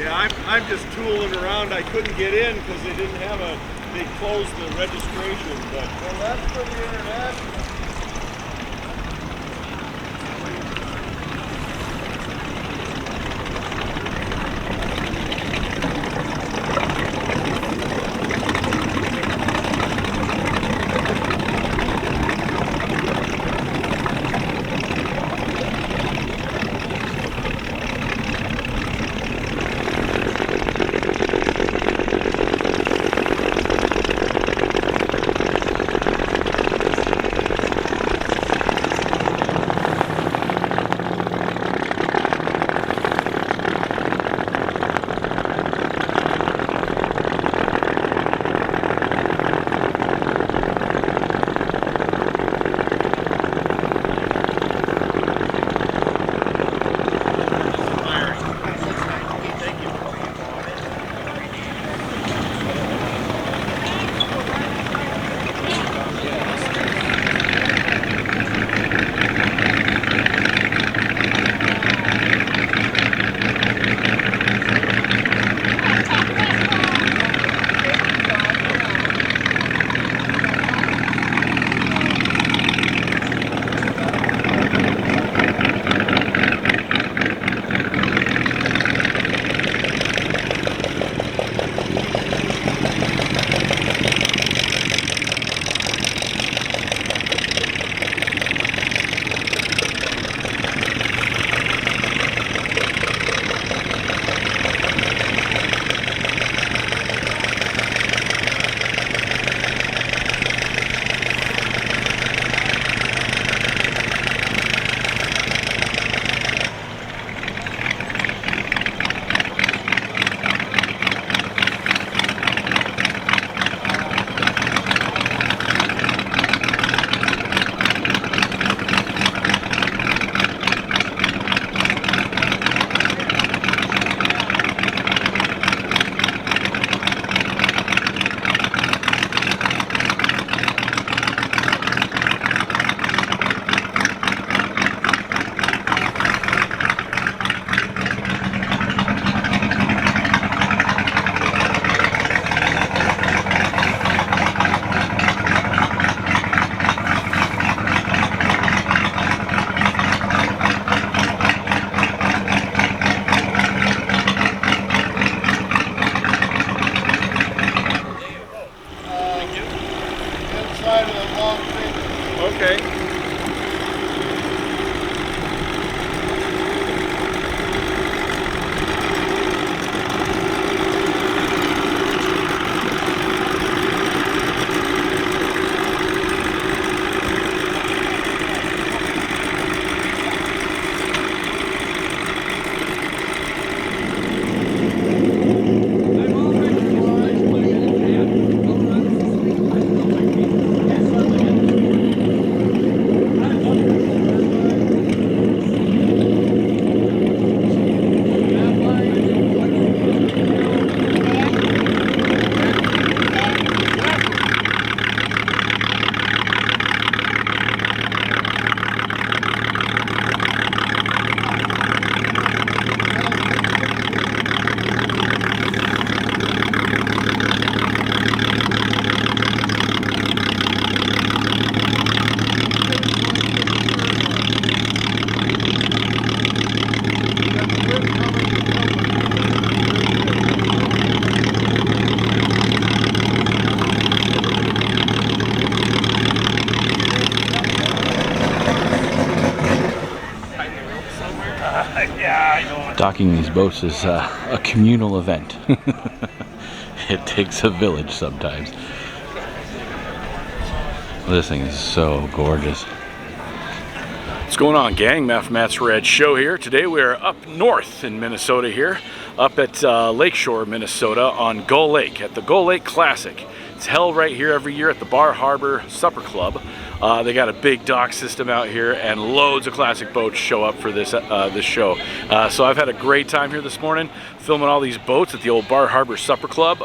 Yeah, I'm just tooling around. I couldn't get in because they didn't have they closed the registration. But well, that's for the international. Okay. Docking these boats is a communal event. It takes a village sometimes. This thing is so gorgeous. What's going on, gang? Matt's Red Show here. Today we are up north in Minnesota here, up at Lakeshore, Minnesota on Gull Lake, at the Gull Lake Classic. It's held right here every year at the Bar Harbor Supper Club. They got a big dock system out here, and loads of classic boats show up for this this show. So I've had a great time here this morning, filming all these boats at the old Bar Harbor Supper Club.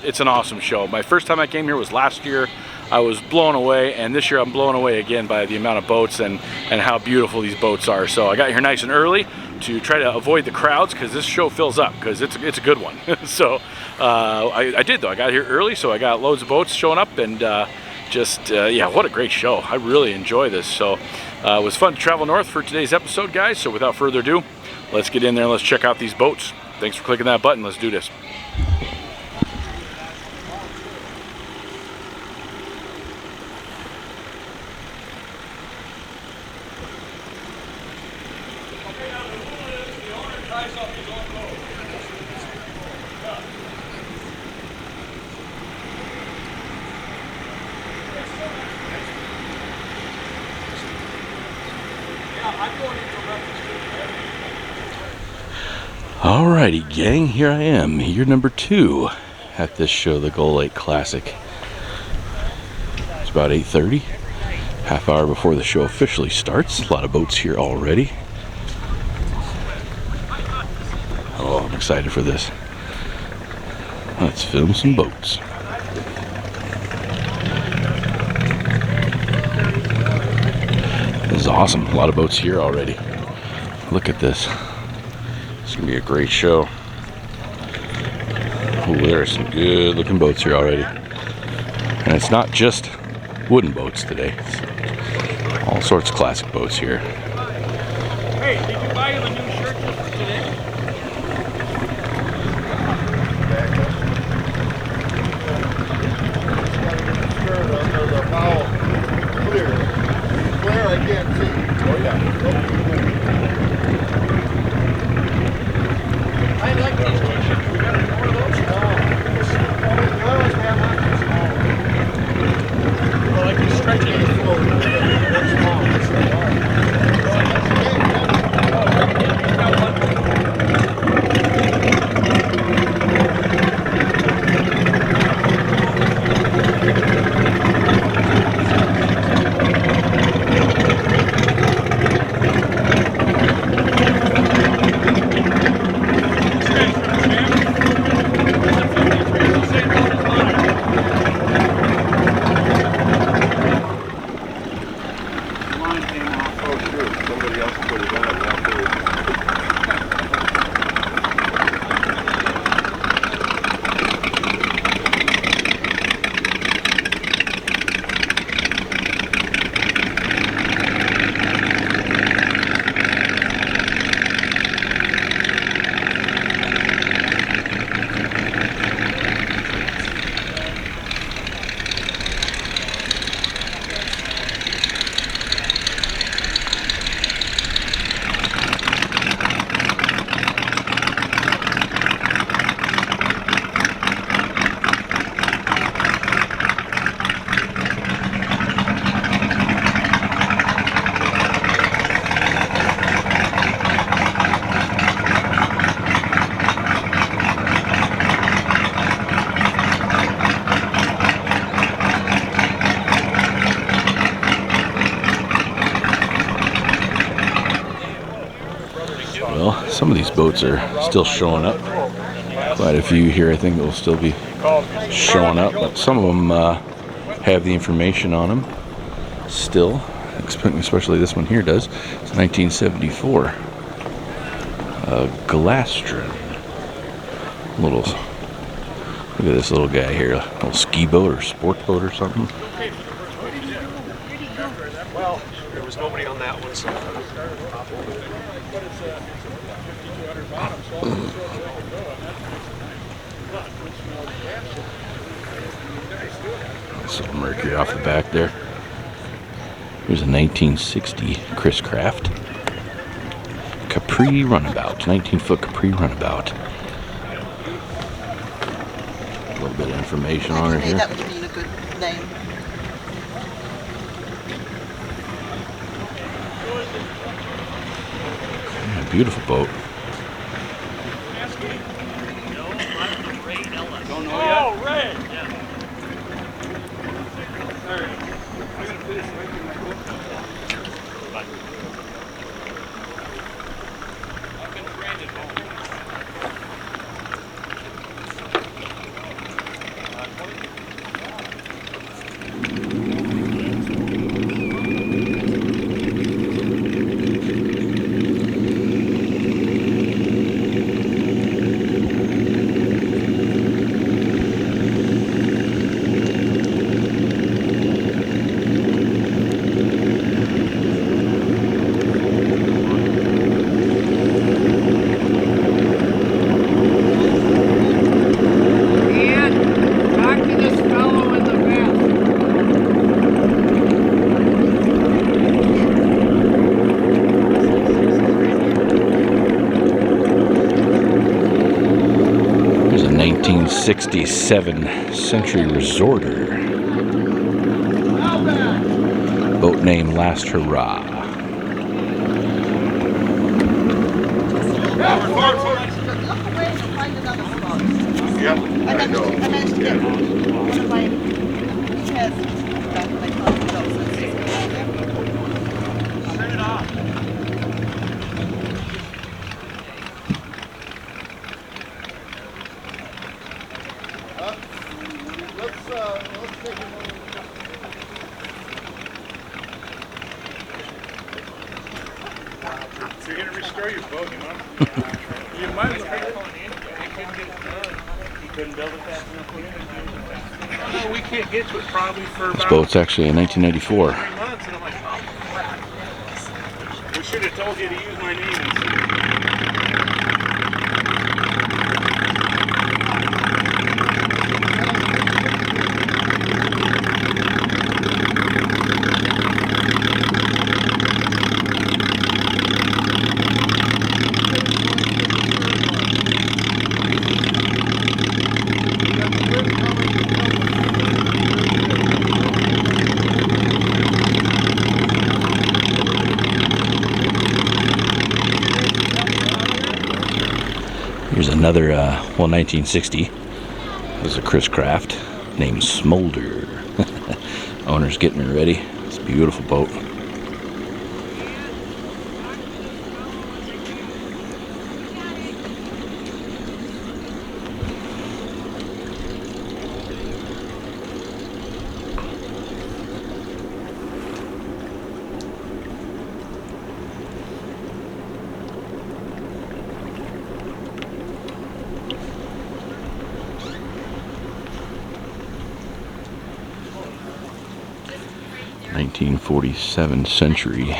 It's an awesome show. My first time I came here was last year. I was blown away, and this year I'm blown away again by the amount of boats and how beautiful these boats are. So I got here nice and early, to try to avoid the crowds because this show fills up because it's a good one. So I did though. I got here early, so I got loads of boats showing up, and yeah, what a great show. I really enjoy this. So it was fun to travel north for today's episode, guys. So without further ado, let's get in there and let's check out these boats. Thanks for clicking that button. Let's do this. Alrighty, gang, here I am, year number 2 at this show, the Gull Lake Classic. It's about 8:30, half hour before the show officially starts. A lot of boats here already. Oh, I'm excited for this. Let's film some boats. This is awesome. A lot of boats here already. Look at this. It's gonna be a great show. Oh, there are some good looking boats here already. And it's not just wooden boats today. It's all sorts of classic boats here. Hey, did you buy him a new shirt just for today? Under the bow, clear, I can't see. Oh yeah. I like these t-shirts. We got more of those? No. We always have one small. Well, like you stretch it and float. That's small. That's Well, some of these boats are still showing up. Quite a few here I think will still be showing up, but some of them have the information on them still, especially this one here does. It's 1974. Galastron. Look at this little guy here, a little ski boat or sport boat or something. Well, there was nobody on that one, so. This little Mercury off the back there. Here's a 1960 Chris Craft Capri Runabout, 19-foot Capri Runabout. A little bit of information on her here. That would have been a good name. Yeah, beautiful boat. Oh, Ray! Yeah. All right. I gotta finish writing my book. I've been trained at home. 1967 Century Resorter. Boat name Last Hurrah. Yep. I managed to get one of my tests back when I called the boats. Turn it off. Let's take a moment. So you're gonna restore your boat, you know? You might as well. He couldn't build it fast enough. No, we can't get to it probably for This about boat's actually a 1994. 3 months, and I'm like, oh crap. We should have told you to use my name instead. Here's another, 1960. This is a Chris Craft named Smolder. Owner's getting her ready. It's a beautiful boat. '47 Century.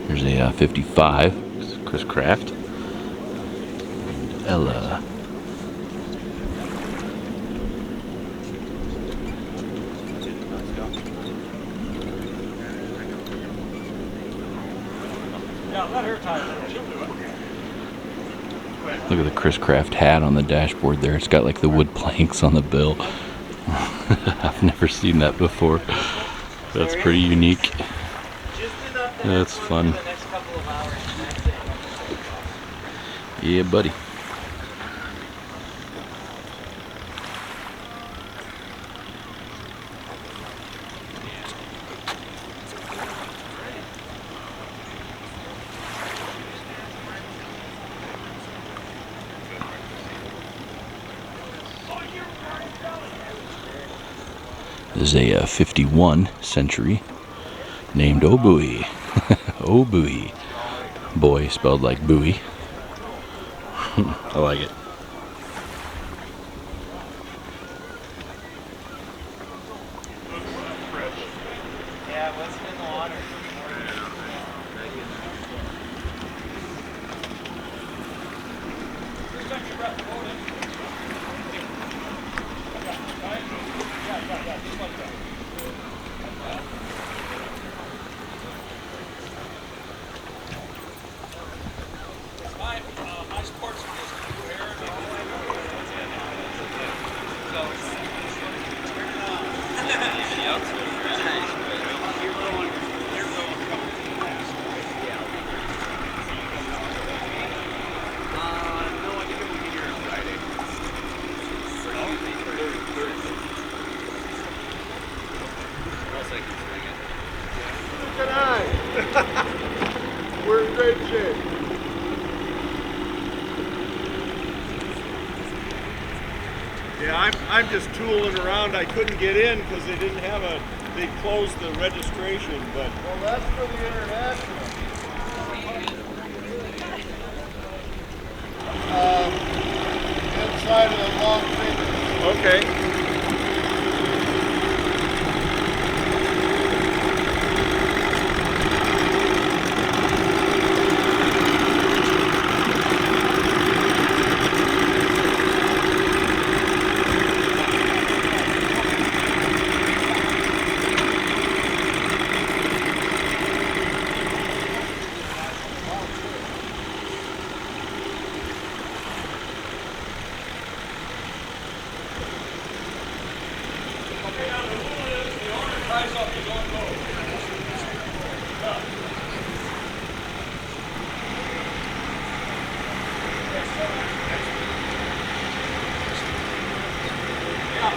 Here's a 55, Chris Craft. And Ella. Look at the Chris Craft hat on the dashboard there. It's got like the wood planks on the bill. I've never seen that before. That's pretty unique. That's fun. Yeah, buddy. This is a 51 Century named Oh Buoy. Oh Buoy. Boy spelled like buoy. I like it. Yeah, what's in the water? Good night. We're in great shape. Yeah, I I'm just tooling around. I couldn't get in because they didn't have a, they closed the registration, but. Well, that's for the international. Inside of the long finger. Okay.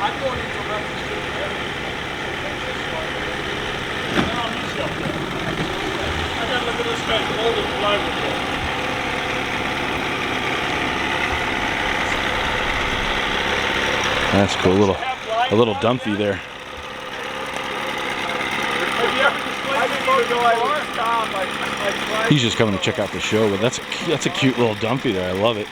I'm going into reference to the area. I gotta look at this guy's holding the driver. That's cool. A little dumpy there. He's just coming to check out the show, but that's a cute little dumpy there. I love it.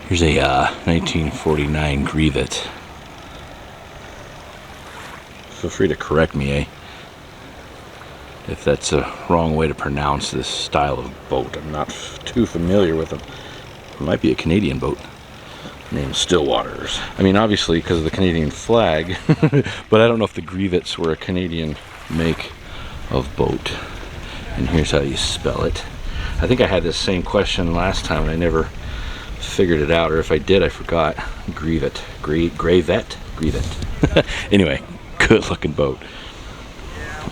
Here's a 1949 Grevet. Feel free to correct me, if that's a wrong way to pronounce this style of boat. I'm not too familiar with them. It might be a Canadian boat named Stillwaters. I mean, obviously because of the Canadian flag, but I don't know if the Grevets were a Canadian make of boat. And here's how you spell it. I think I had this same question last time and I never figured it out, or if I did, I forgot. Grevet. Grevet. Anyway, good looking boat.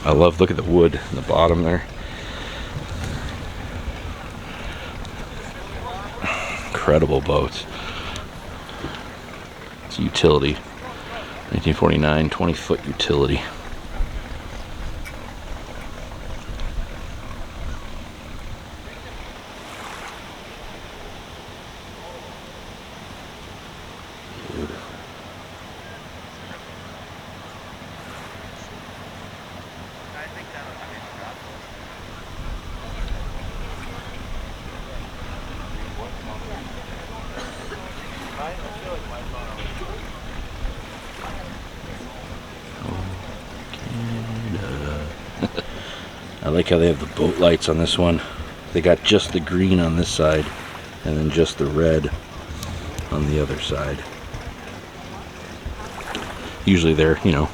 I love, look at the wood in the bottom there. Incredible boats. It's a utility. 1949, 20-foot utility. I like how they have the boat lights on this one. They got just the green on this side and then just the red on the other side. Usually they're, you know,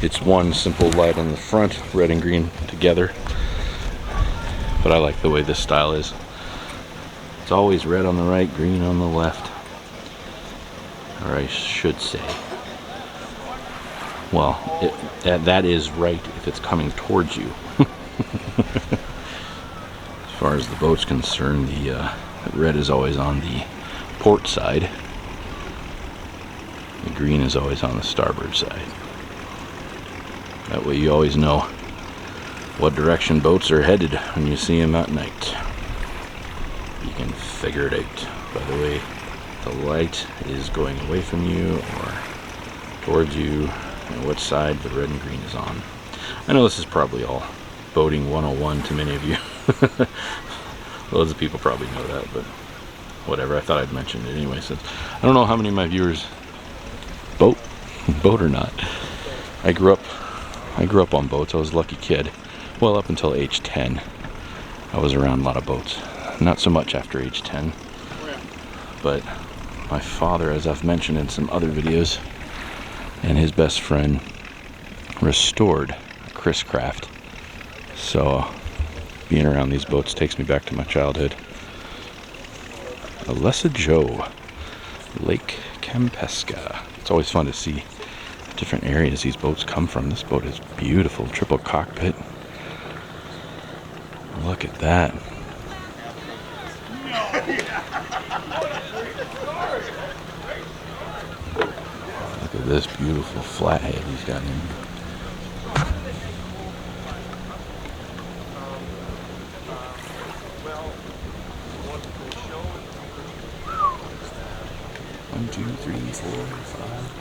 it's one simple light on the front, red and green together. But I like the way this style is. It's always red on the right, green on the left. Or I should say, well, that is right if it's coming towards you. As far as the boat's concerned, the red is always on the port side. The green is always on the starboard side. That way you always know what direction boats are headed when you see them at night. You can figure it out by the way the light is going away from you or towards you and what side the red and green is on. I know this is probably all boating 101 to many of you. Loads of people probably know that, but whatever, I thought I'd mention it anyway, since I don't know how many of my viewers boat or not. I grew up on boats. I was a lucky kid. Well, up until age 10 I was around a lot of boats. Not so much after age 10, but my father, as I've mentioned in some other videos, and his best friend restored a Chris Craft. So being around these boats takes me back to my childhood. Alessa Joe, Lake Campesca. It's always fun to see different areas these boats come from. This boat is beautiful, triple cockpit. Look at that. Look at this beautiful flathead he's got in. 1, 2, 3, 4, 5.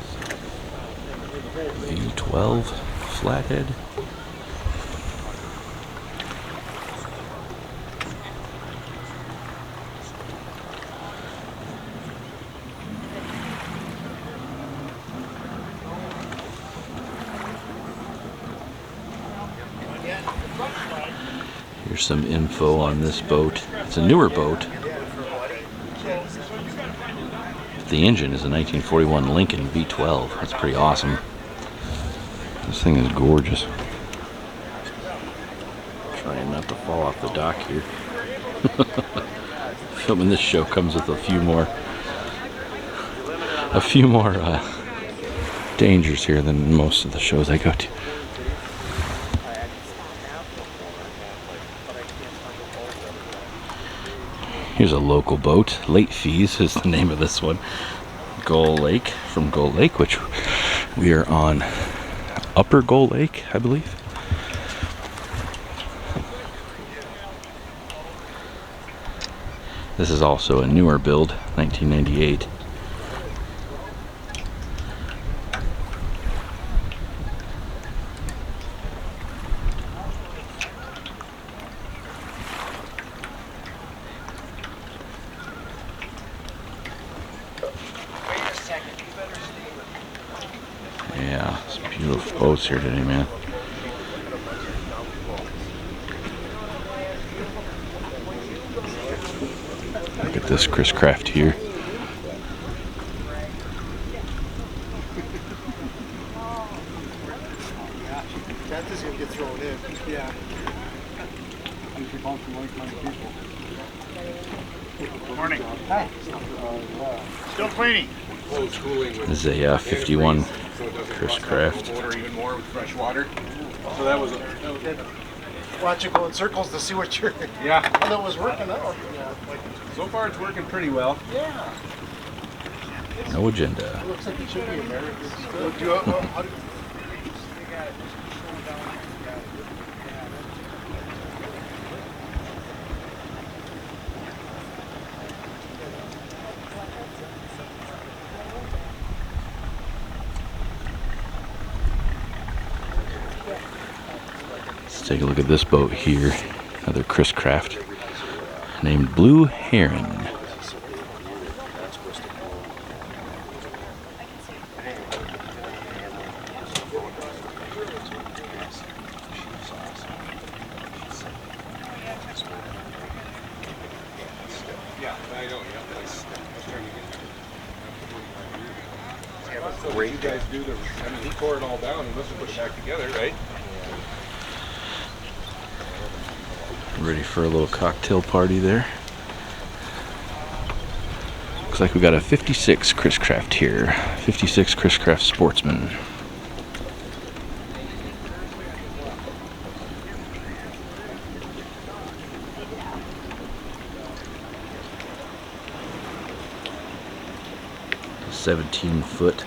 V12 flathead. Here's some info on this boat. It's a newer boat. The engine is a 1941 Lincoln V12. That's pretty awesome. This thing is gorgeous. Trying not to fall off the dock here. Filming this show comes with a few more dangers here than most of the shows I go to. Here's a local boat. Late Fees is the name of this one. Gull Lake, from Gull Lake, which we are on Upper Gull Lake, I believe. This is also a newer build, 1998. Yeah, some beautiful boats here today, man. Look at this Chris Craft here. That is going to get thrown in. Yeah. Morning. Hi. Still cleaning. This is a 51 Chris Craft. Even more with fresh water. So that was good. Watch it go in circles to see what you're. Yeah. How that was working out. Yeah. So far it's working pretty well. Yeah. No agenda. It looks like it should be American. Let's take a look at this boat here. Another Chris Craft named Blue Heron. Yeah, I know. So what you guys do he tore it all down and must have put it back together, right? Ready for a little cocktail party there. Looks like we got a 56 Chris Craft here. 56 Chris Craft Sportsman. A 17-foot.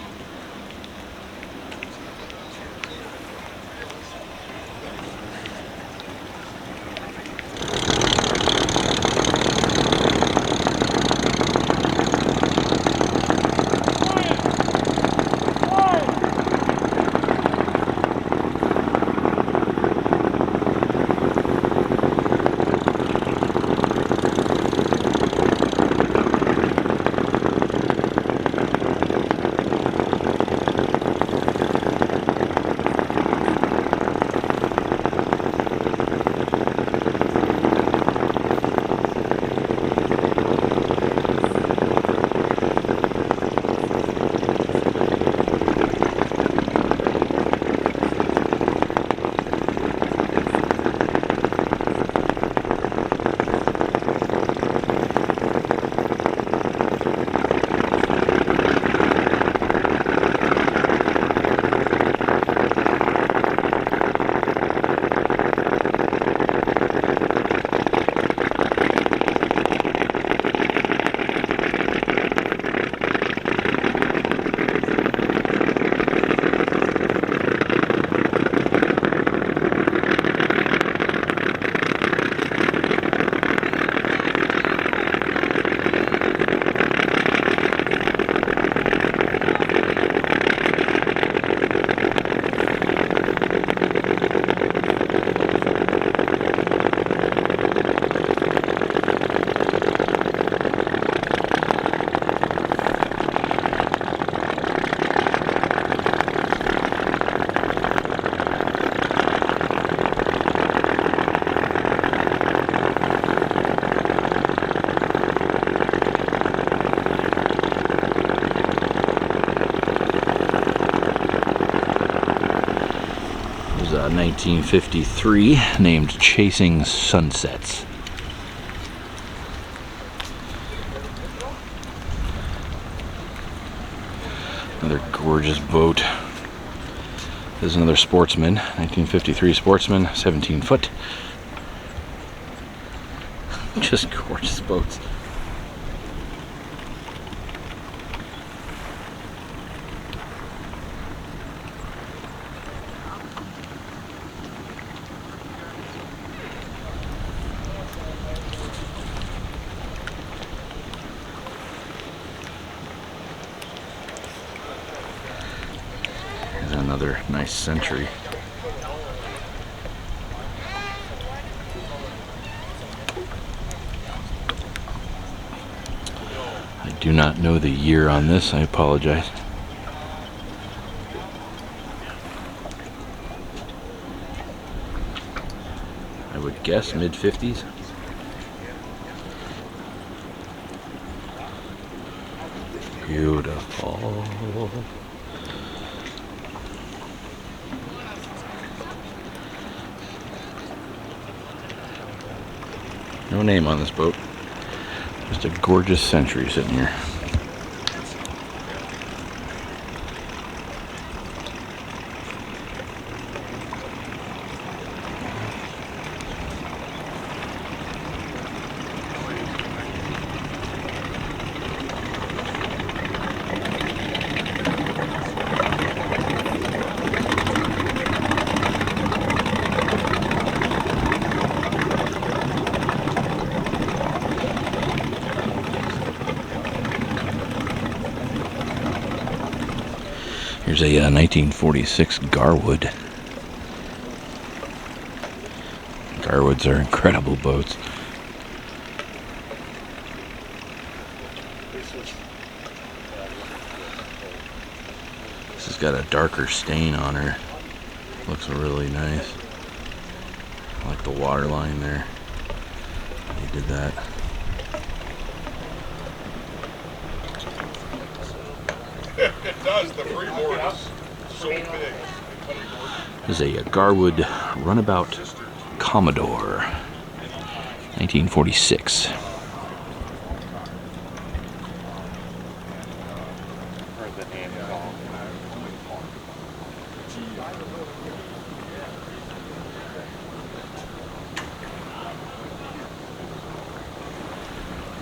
1953, named Chasing Sunsets. Another gorgeous boat. There's another Sportsman, 1953 Sportsman, 17 foot. Just gorgeous boats. Here's another nice Century. I do not know the year on this, I apologize. I would guess mid-50s. Beautiful. No name on this boat. Just a gorgeous Century sitting here. Here's a 1946 Garwood. Garwoods are incredible boats. This has got a darker stain on her. Looks really nice. I like the water line there. They did that. It does, the freeboard is so big. This is a Garwood Runabout Commodore, 1946.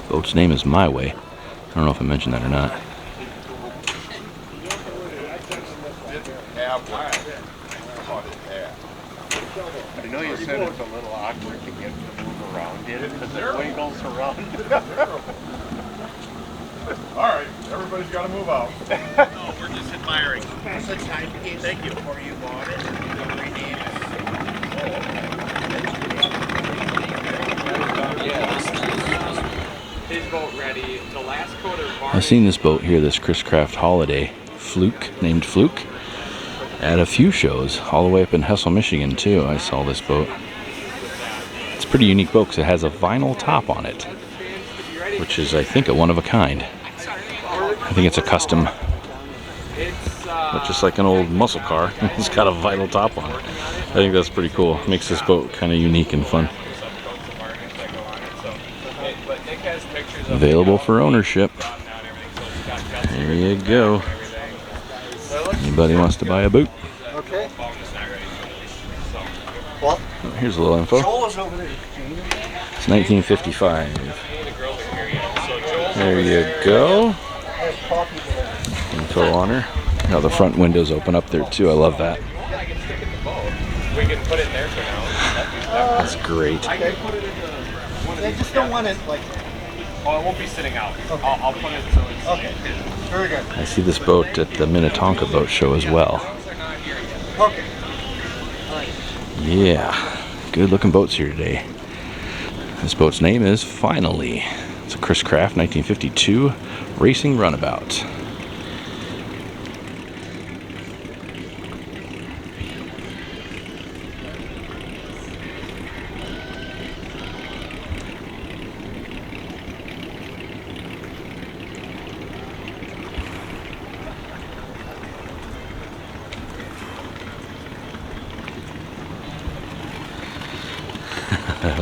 Boat's name is My Way. I don't know if I mentioned that or not. I know you said it's a little awkward to get to move around in because it wiggles around. All right, everybody's got to move out. No, we're just admiring. It's a time case. Thank you. Before you bought it, you rename it. His boat ready. The last coat of I've seen this boat here, this Chris Craft Holiday Fluke, named Fluke, at a few shows, all the way up in Hessel, Michigan too. I saw this boat. It's a pretty unique boat because it has a vinyl top on it, which is, I think, a one of a kind. I think it's a custom, but just like an old muscle car, it's got a vinyl top on it. I think that's pretty cool. Makes this boat kind of unique and fun. Available for ownership. There you go. Anybody wants to buy a boat? Okay. Well, Oh, here's a little info. Joel's over there. It's 1955. There you go. Info on her. Now the front windows open up there too. I love that. We can put it there for now. That's great. I can put it into one of They these. just don't want it like. Oh, it won't be sitting out. Okay. I'll put it so it's Okay. Very good. I see this boat at the Minnetonka Boat Show as well. Okay. Yeah, good looking boats here today. This boat's name is Finally. It's a Chris Craft 1952 Racing Runabout.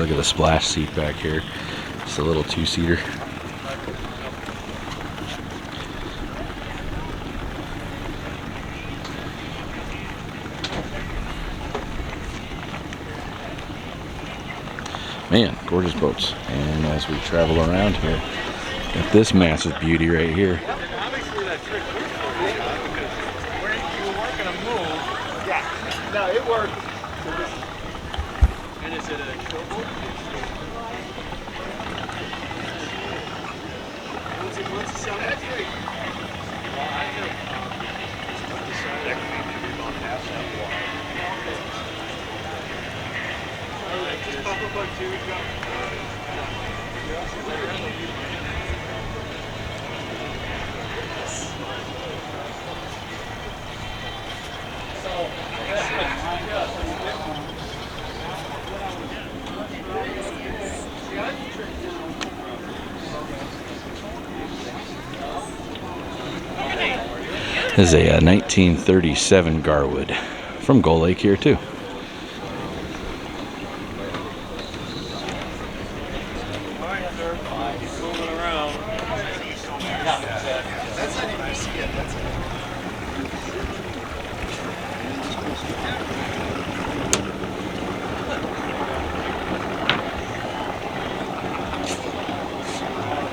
look at the splash seat back here. It's a little two-seater. Man, gorgeous boats. And as we travel around here, got this massive beauty right here. Obviously that trick worked for me, because you weren't going to move. Yeah. No, it worked. And is it a showboat? What's the sound? That's great. Well, I have decided to be about half that wide. Just pop up on two, go. This is a 1937 Garwood from Gull Lake here too.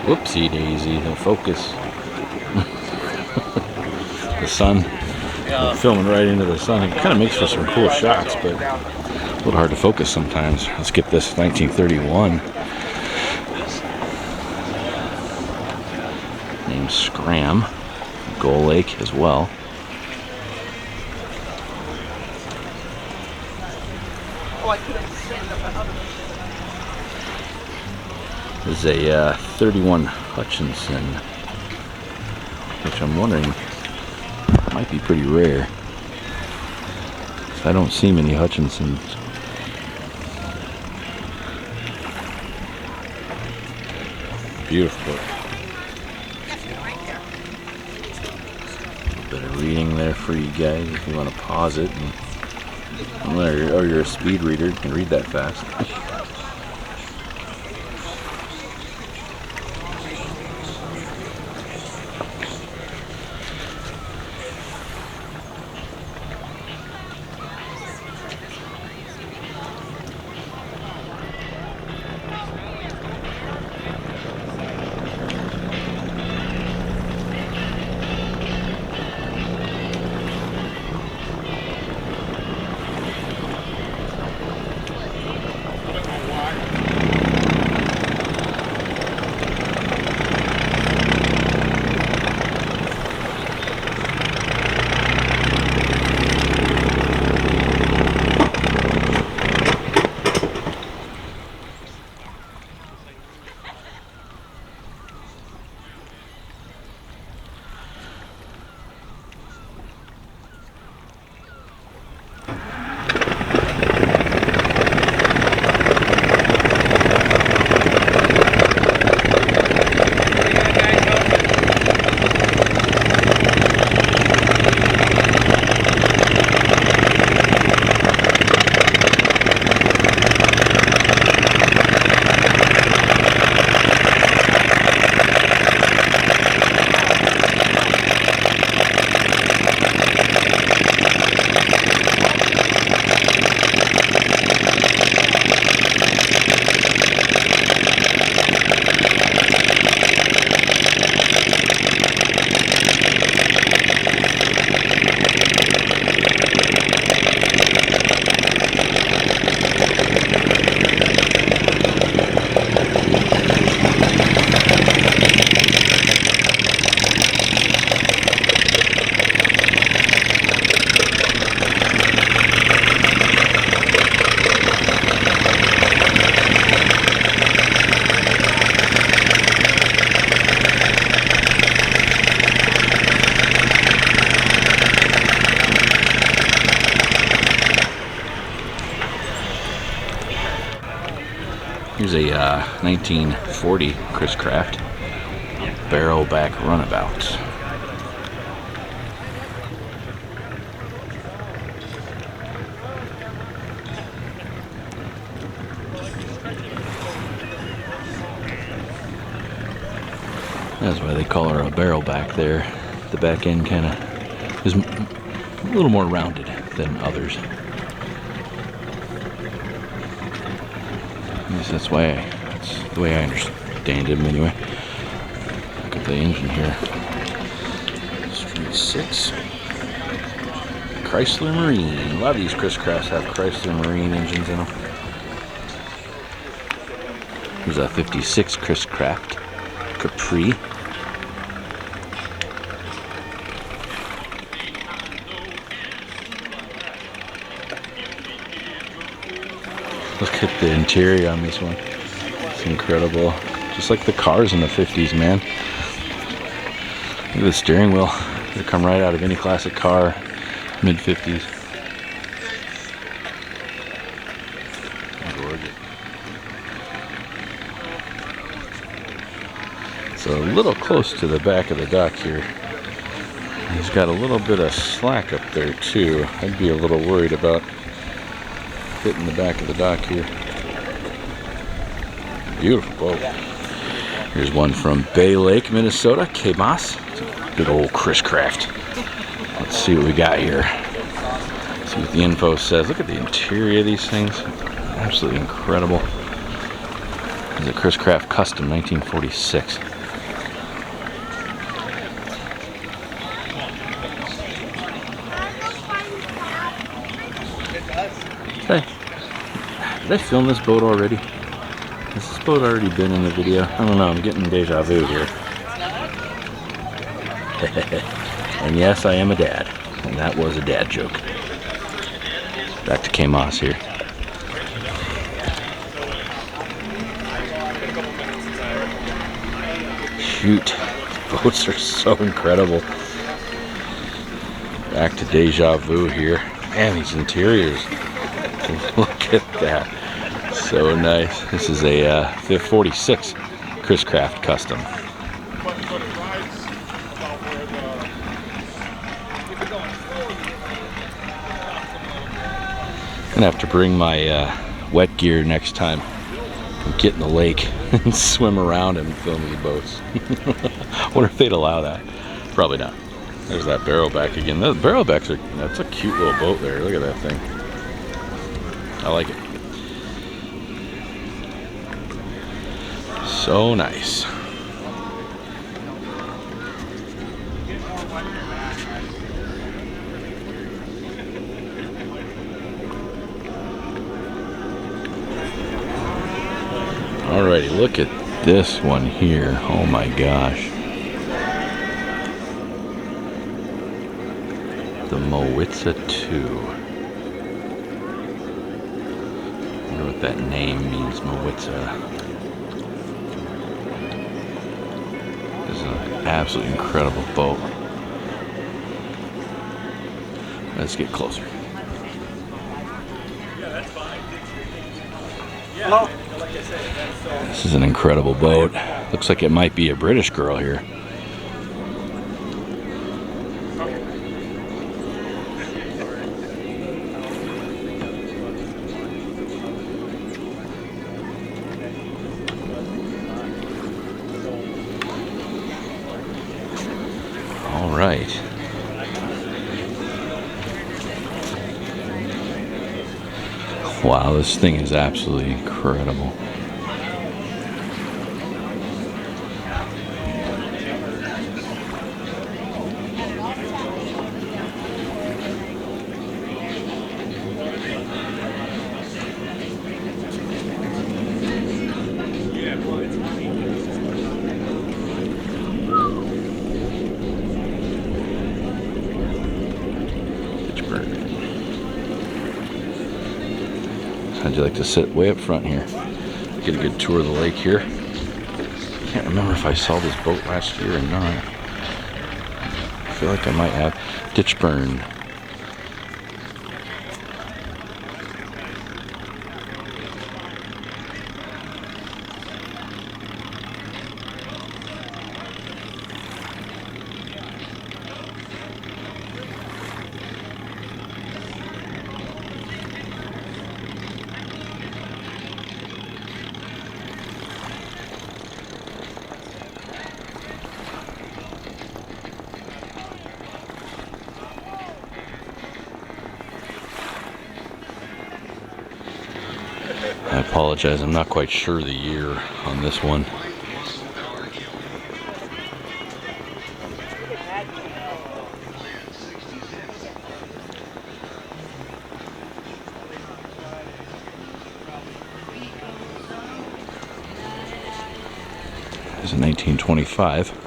Whoopsie daisy, the focus. The sun. We're filming right into the sun. It kind of makes for some cool shots, but a little hard to focus sometimes. Let's get this 1931. Named Scram. Gull Lake as well. This is a 31 Hutchinson, which I'm wondering might be pretty rare. I don't see many Hutchinsons. Beautiful book. A bit of reading there for you guys if you want to pause it, or you're a speed reader, you can read that fast. Here's a 1940 Chris Craft barrel back runabout. That's why they call her a barrel back there. The back end kind of is a little more rounded than others. At least that's the way I understand him anyway. Look at the engine here. Street 6. Chrysler Marine. A lot of these Chris Crafts have Chrysler Marine engines in them. Here's a 56 Chris Craft Capri. Look at the interior on this one. It's incredible. Just like the cars in the 50s, man. Look at the steering wheel. It would come right out of any classic car, mid-50s. Gorgeous. It's a little close to the back of the dock here. He's got a little bit of slack up there too. I'd be a little worried about hitting the back of the dock here. Beautiful boat. Here's one from Bay Lake, Minnesota, K-Moss. Big old Chris Craft. Let's see what we got here. See what the info says. Look at the interior of these things. Absolutely incredible. It's a Chris Craft Custom, 1946. Did I film this boat already? Has this boat already been in the video? I don't know, I'm getting deja vu here. And yes, I am a dad. And that was a dad joke. Back to K-Moss here. Shoot, these boats are so incredible. Back to deja vu here. Man, these interiors. Look at that. So nice. This is a 46 Chris Craft Custom. Gonna have to bring my wet gear next time and get in the lake and swim around and film these boats. Wonder if they'd allow that. Probably not. There's that barrelback again. Those barrelbacks that's a cute little boat there. Look at that thing. I like it. So nice. Alrighty, look at this one here. Oh my gosh. The Mowitza 2. I wonder what that name means, Mowitza. This is an absolutely incredible boat. Let's get closer. Hello? This is an incredible boat. Looks like it might be a British girl here. All right. Wow, this thing is absolutely incredible. How'd you like to sit way up front here? Get a good tour of the lake here. Can't remember if I saw this boat last year or not. I feel like I might have. Ditchburn. Apologize, I'm not quite sure the year on this one. This is 1925.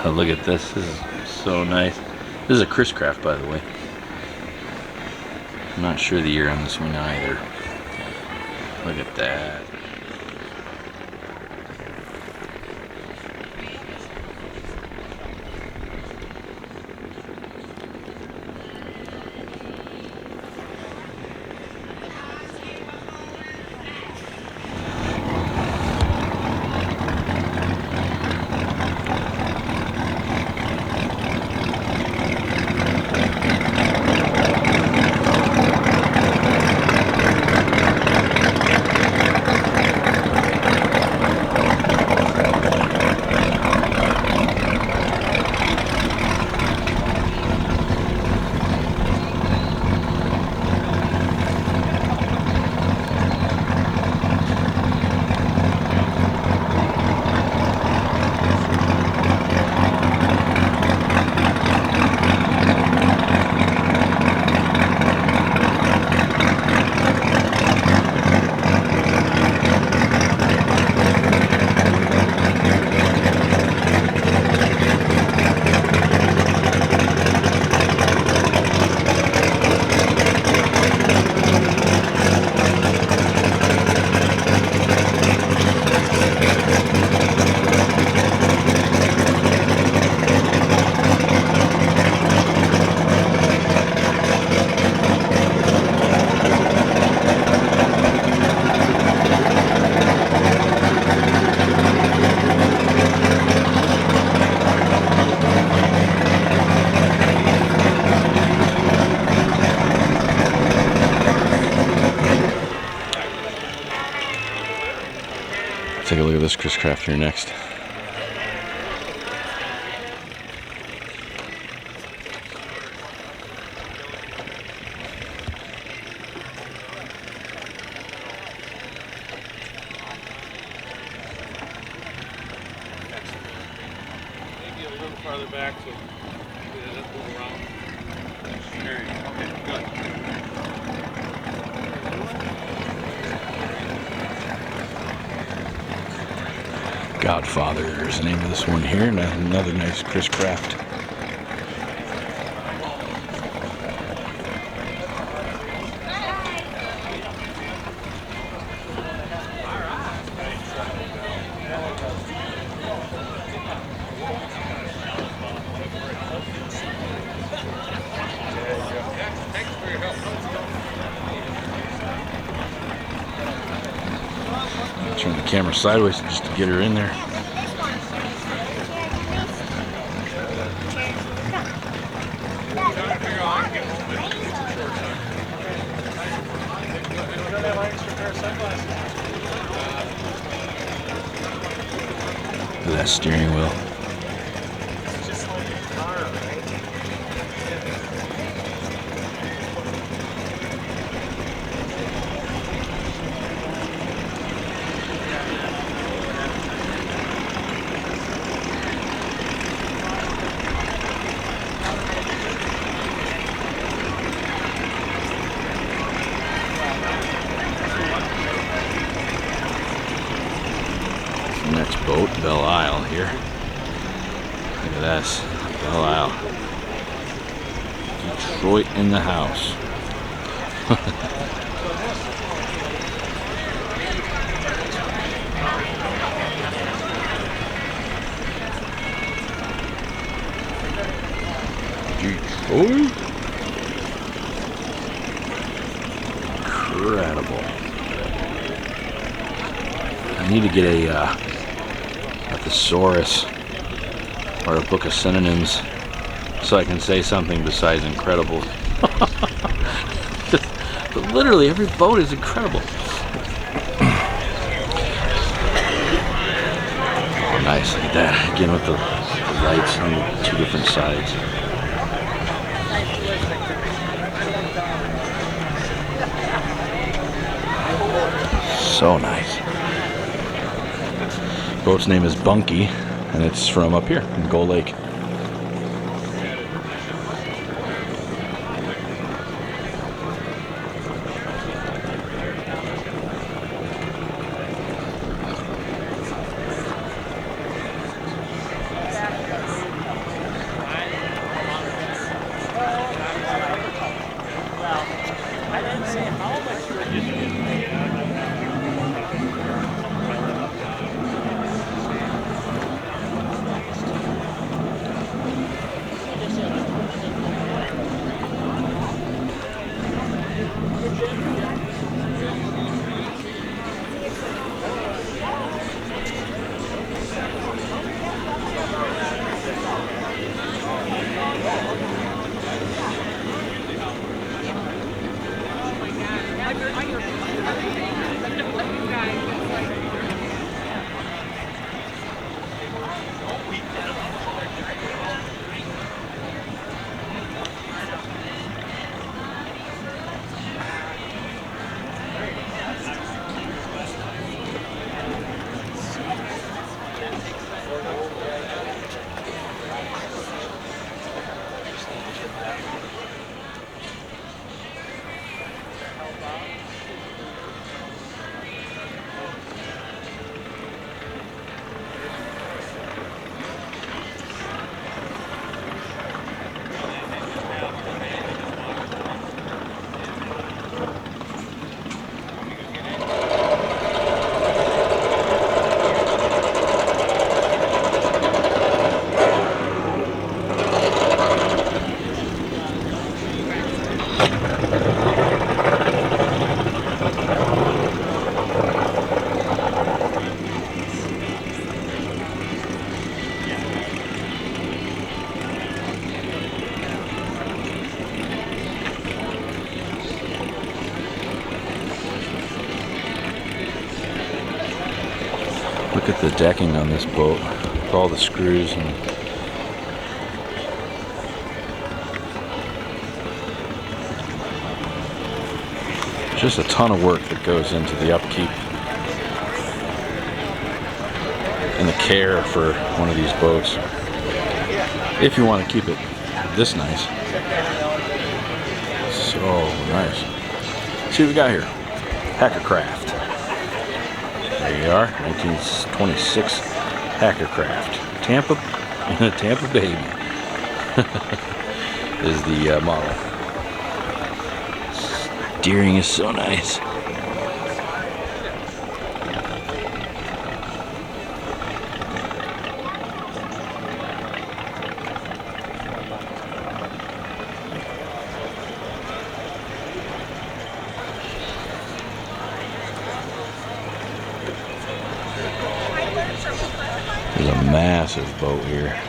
Look at this. This is so nice. This is a Chris Craft, by the way. I'm not sure the year on this one either. Look at that. Take a look at this Chris Craft here next. Maybe a little farther back so it doesn't move around. There you go. Okay, good. Godfather is the name of this one here, and another nice Chris Craft. Turn the camera sideways just to get her in there. Look at that steering wheel. Next boat, Belle Isle here. Look at this, Belle Isle. Detroit in the house. Detroit. need to get a thesaurus or a book of synonyms so I can say something besides incredible. But literally every boat is incredible. Nice, look at that. Again with the lights on the two different sides. So nice. Boat's name is Bunky, and it's from up here in Gull Lake. Look at the decking on this boat with all the screws and just a ton of work that goes into the upkeep and the care for one of these boats. If you want to keep it this nice. So nice. Let's see what we got here. Hackercraft. There you are, 1926 Hackercraft. Tampa Baby is the model. Steering is so nice. There's a massive boat here.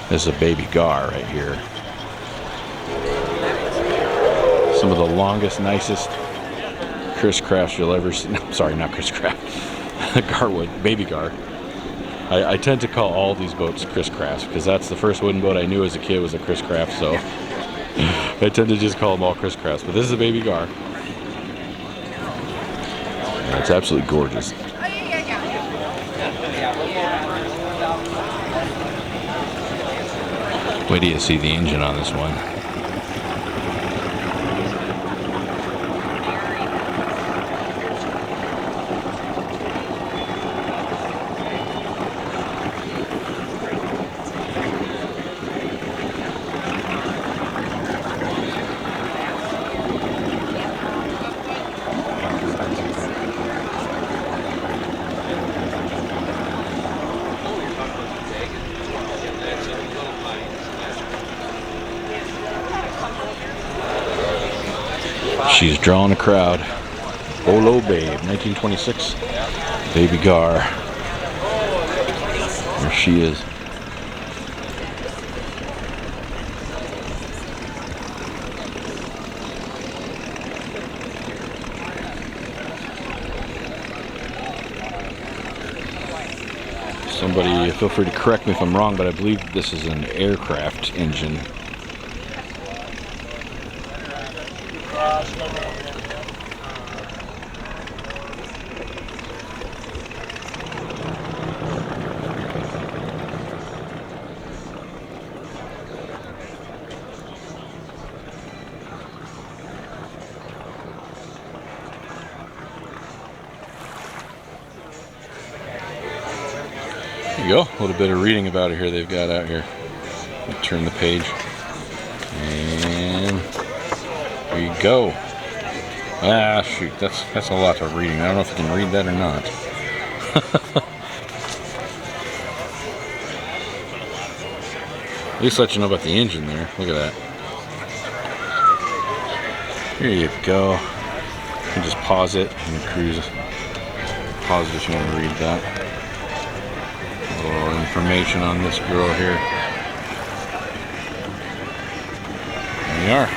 This is a baby Gar right here. Some of the longest, nicest Chris Crafts you'll ever see. No, sorry, not Chris Craft. Garwood, baby Gar. I tend to call all these boats Chris Crafts because that's the first wooden boat I knew as a kid was a Chris Craft, so I tend to just call them all Chris Crafts. But this is a baby Gar. And it's absolutely gorgeous. Wait till you see the engine on this one. She's drawing a crowd. Bolo Babe, 1926. Baby Gar. There she is. Somebody feel free to correct me if I'm wrong, but I believe this is an aircraft engine. There you go, a little bit of reading about it here they've got out here. I'll turn the page. And there you go. Ah, shoot, that's a lot of reading. I don't know if you can read that or not. At least let you know about the engine there. Look at that. Here you go. You can just pause it and cruise. Pause it if you want to read that. A little information on this girl here. There you are.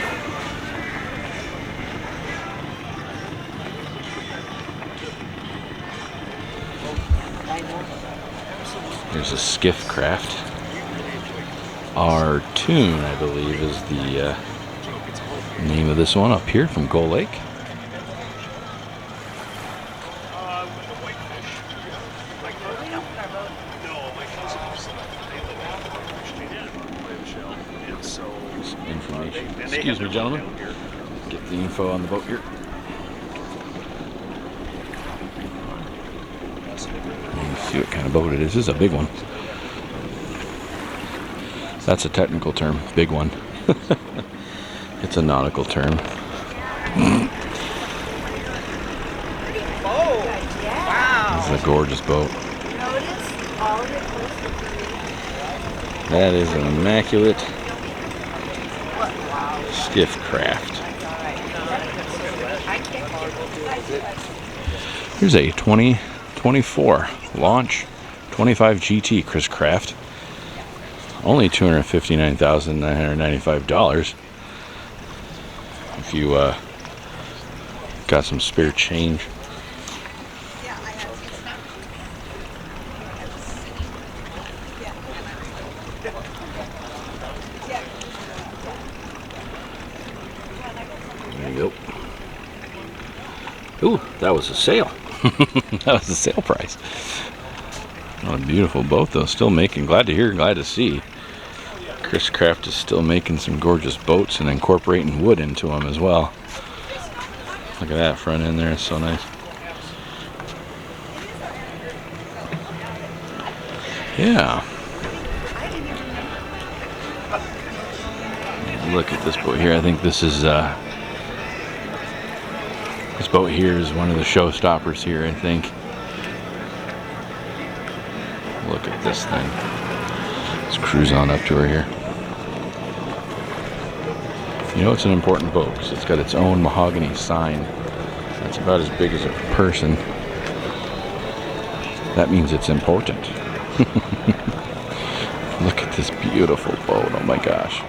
There's a skiff craft. Our Tune, I believe, is the name of this one up here from Gull Lake. Information. Excuse me, gentlemen. Get the info on the boat here. Let's see what kind of boat it is. This is a big one. That's a technical term. Big one. It's a nautical term. This is a gorgeous boat. That is an immaculate skiff craft. Here's a 2024 Launch 25 GT Chris Craft. Only $259,995. If you got some spare change. There you go. Ooh, that was a sale. That was the sale price. What a beautiful boat, though. Still making. Glad to hear, glad to see. Chris Craft is still making some gorgeous boats and incorporating wood into them as well. Look at that front end there. It's so nice. Yeah. Look at this boat here. I think this is this boat here is one of the Showstoppers here, I think. Look at this thing. Let's cruise on up to her here. You know it's an important boat because it's got its own mahogany sign. That's about as big as a person. That means it's important. Look at this beautiful boat. Oh my gosh.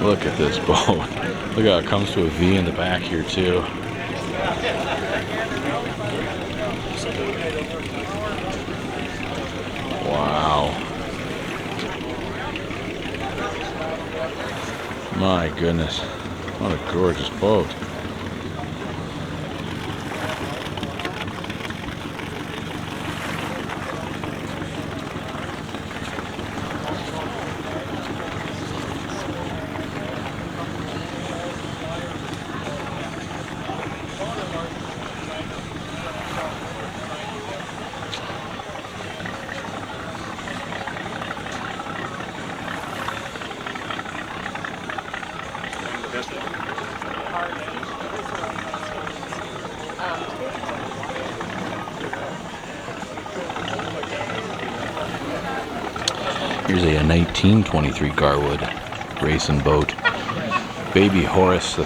Look at this boat. Look how it comes to a V in the back here too. Wow. My goodness. What a gorgeous boat. Here's a 1923 Garwood racing boat. Baby Horace III.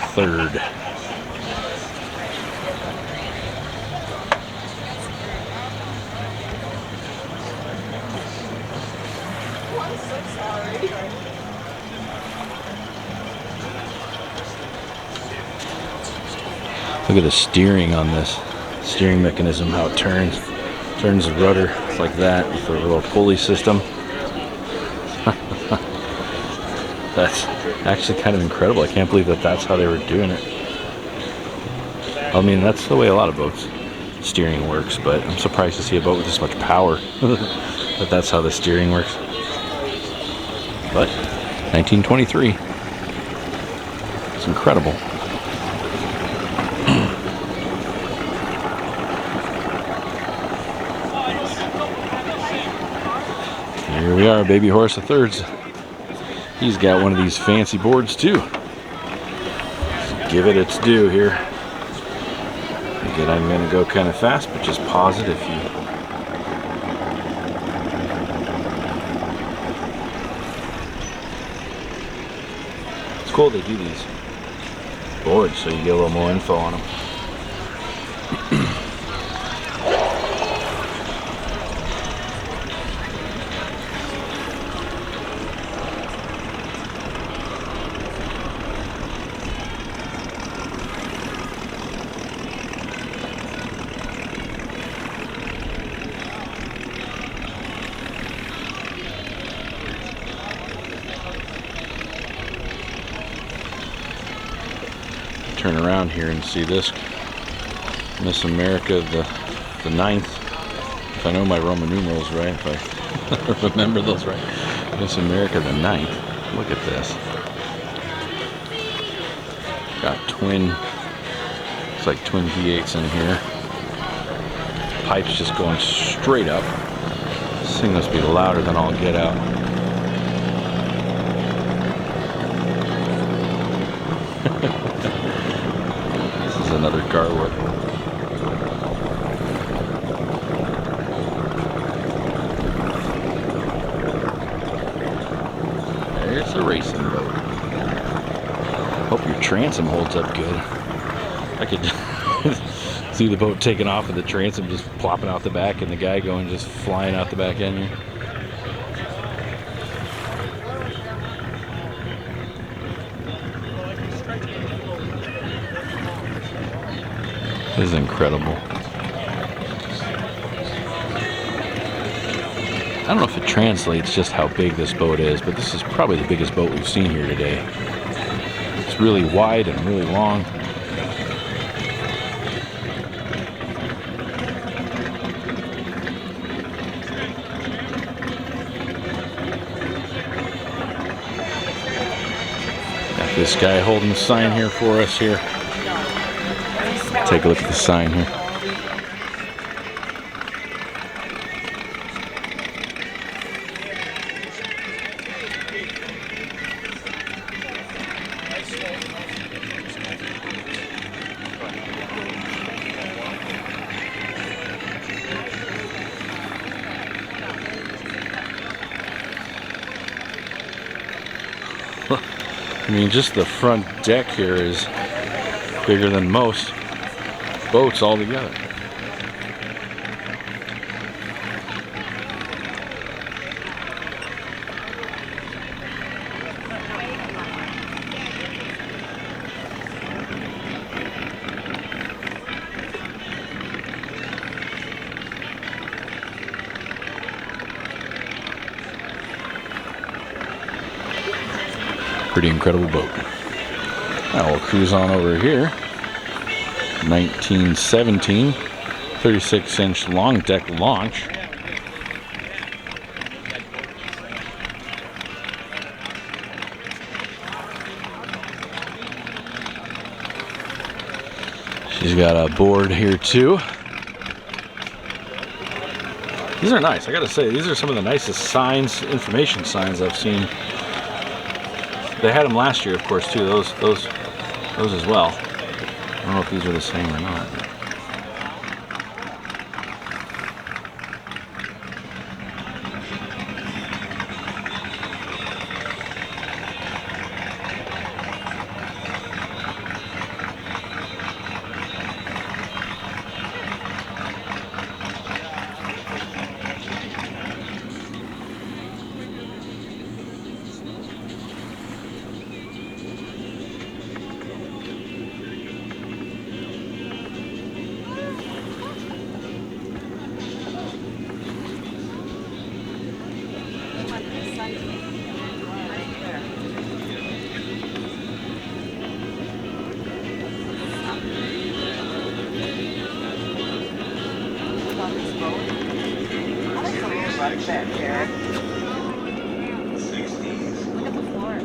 Look at the steering on this steering mechanism, how it turns. Turns the rudder like that with a little pulley system. That's actually kind of incredible. I can't believe that that's how they were doing it. I mean, that's the way a lot of boats steering works, but I'm surprised to see a boat with this much power. But that's how the steering works. But 1923. It's incredible. Here we are, Baby Horace III's. He's got one of these fancy boards too. Let's give it its due here. Again, I'm going to go kind of fast, but just pause it if you... It's cool they do these boards so you get a little more info on them. Turn around here and see this Miss America the 9th, if I know my Roman numerals right, if I remember those right. Miss America the 9th. Look at this. Got twin, it's like twin V8s in here. Pipes just going straight up. This thing must be louder than all get out. This is another Garwood. There's a racing boat. Hope your transom holds up good. I could see the boat taking off and the transom just plopping out the back and the guy going just flying out the back end here. This is incredible. I don't know if it translates just how big this boat is, but this is probably the biggest boat we've seen here today. It's really wide and really long. Got this guy holding the sign here for us here. Take a look at the sign here. I mean, just the front deck here is bigger than most boats all together. Pretty incredible boat. Now we'll cruise on over here. 1917 36-inch long deck launch. She's got a board here too. These are nice. I gotta say, these are some of the nicest signs, information signs I've seen. They had them last year, of course, too. Those as well. I don't know if these are the same or not. Look at the floor.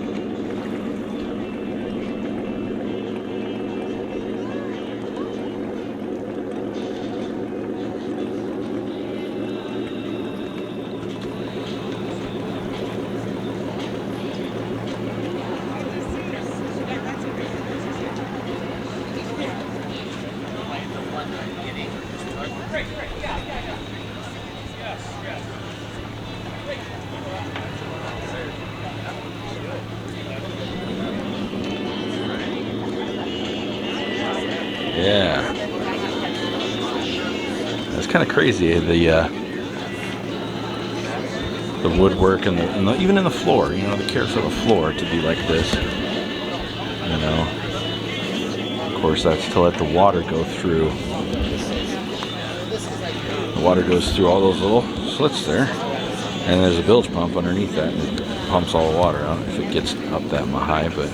Yeah, that's kind of crazy. The woodwork and even in the floor, you know, the care for the floor to be like this. You know, of course, that's to let the water go through. The water goes through all those little slits there, and there's a bilge pump underneath that, and it pumps all the water out if it gets up that high. But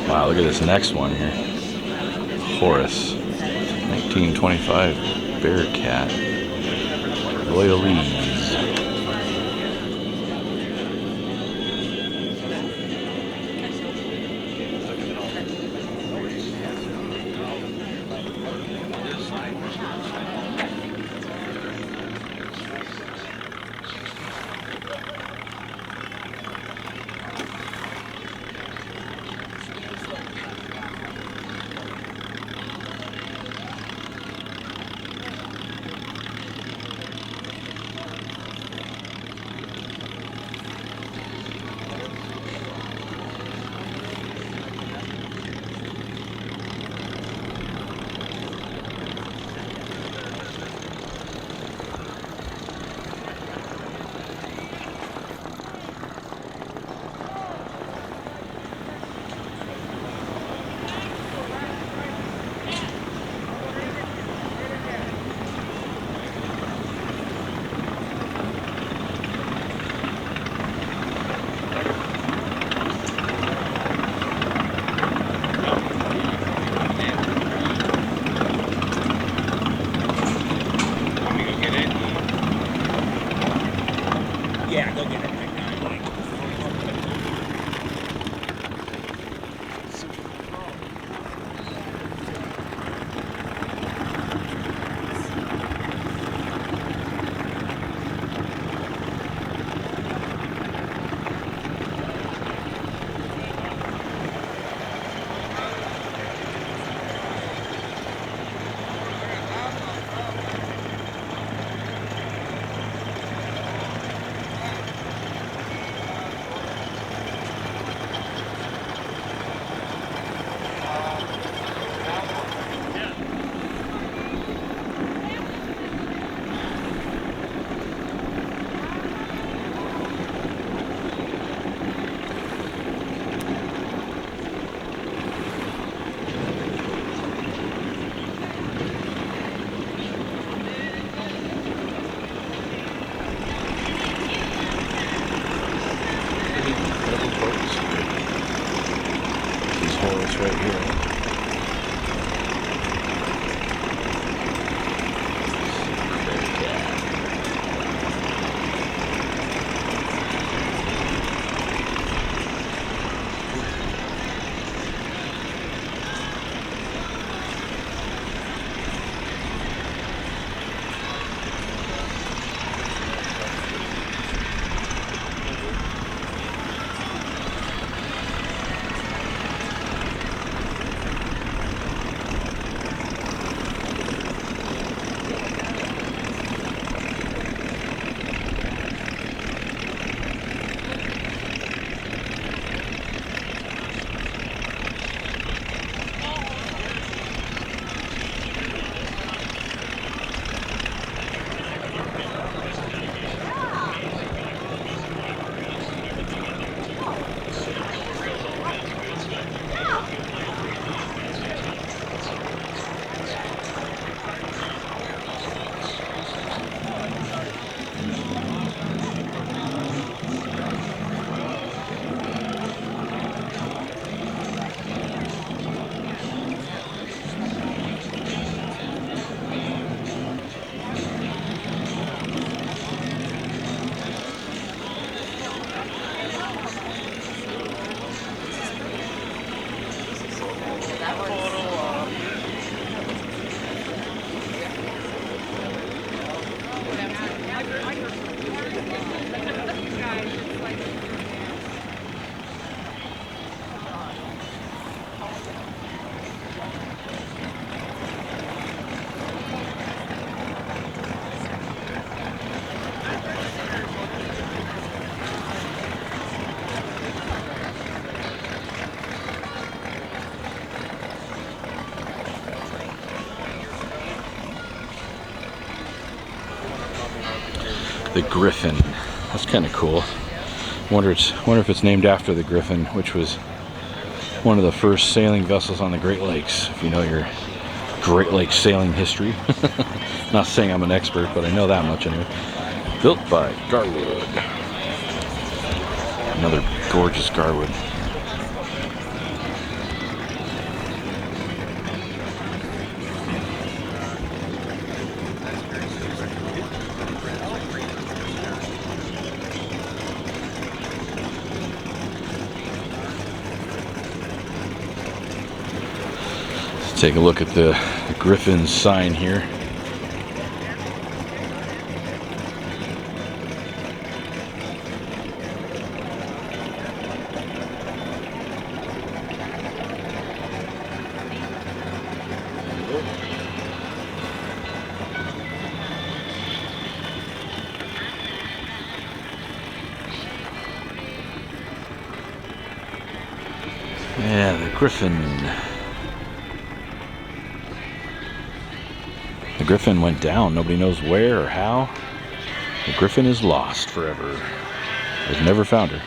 wow, look at this next one here. Horace, 1925 Bearcat, Royalese. The Griffin. That's kind of cool. Wonder if it's named after the Griffin, which was one of the first sailing vessels on the Great Lakes. If you know your Great Lakes sailing history. Not saying I'm an expert, but I know that much anyway. Built by Garwood. Another gorgeous Garwood. Take a look at the Griffin sign here. Yeah, the Griffin. The Griffin went down. Nobody knows where or how. The Griffin is lost forever. They've never found her.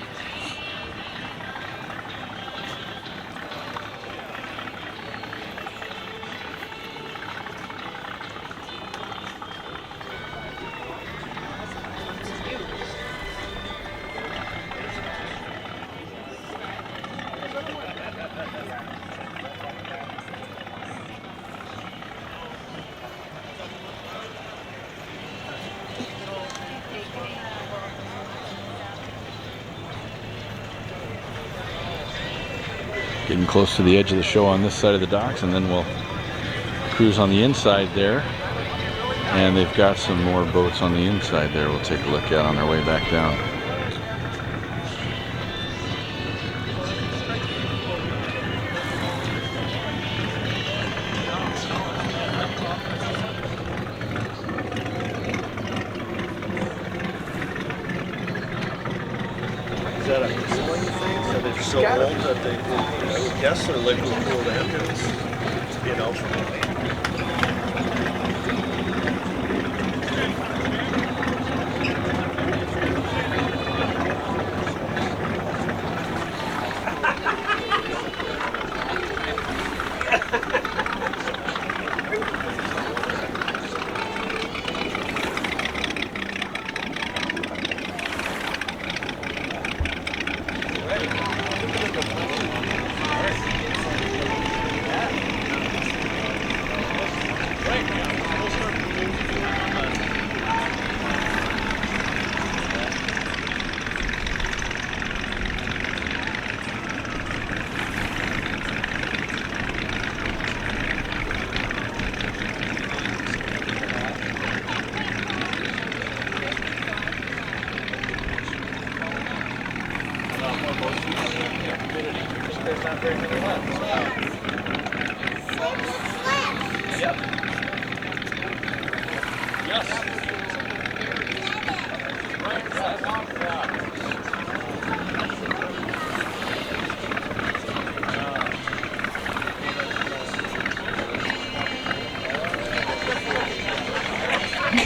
Getting close to the edge of the show on this side of the docks, and then we'll cruise on the inside there. And they've got some more boats on the inside there we'll take a look at on our way back down. Is that a cooling thing? So they're so old that they, I would guess they're liquid cooled engines, you know.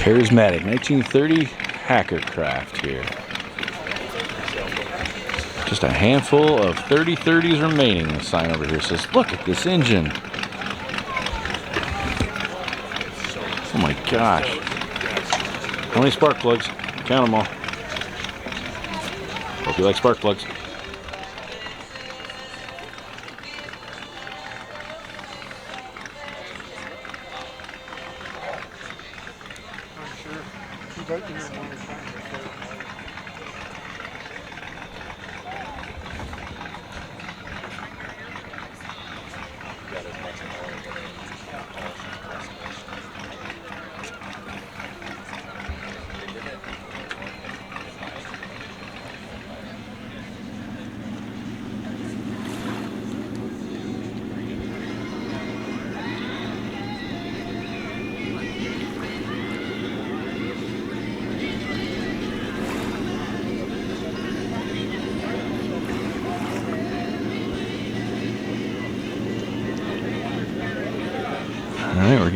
Charismatic 1930 hacker craft here. Just a handful of 3030s remaining. The sign over here says, look at this engine. Oh my gosh. How many spark plugs? Count them all. Hope you like spark plugs.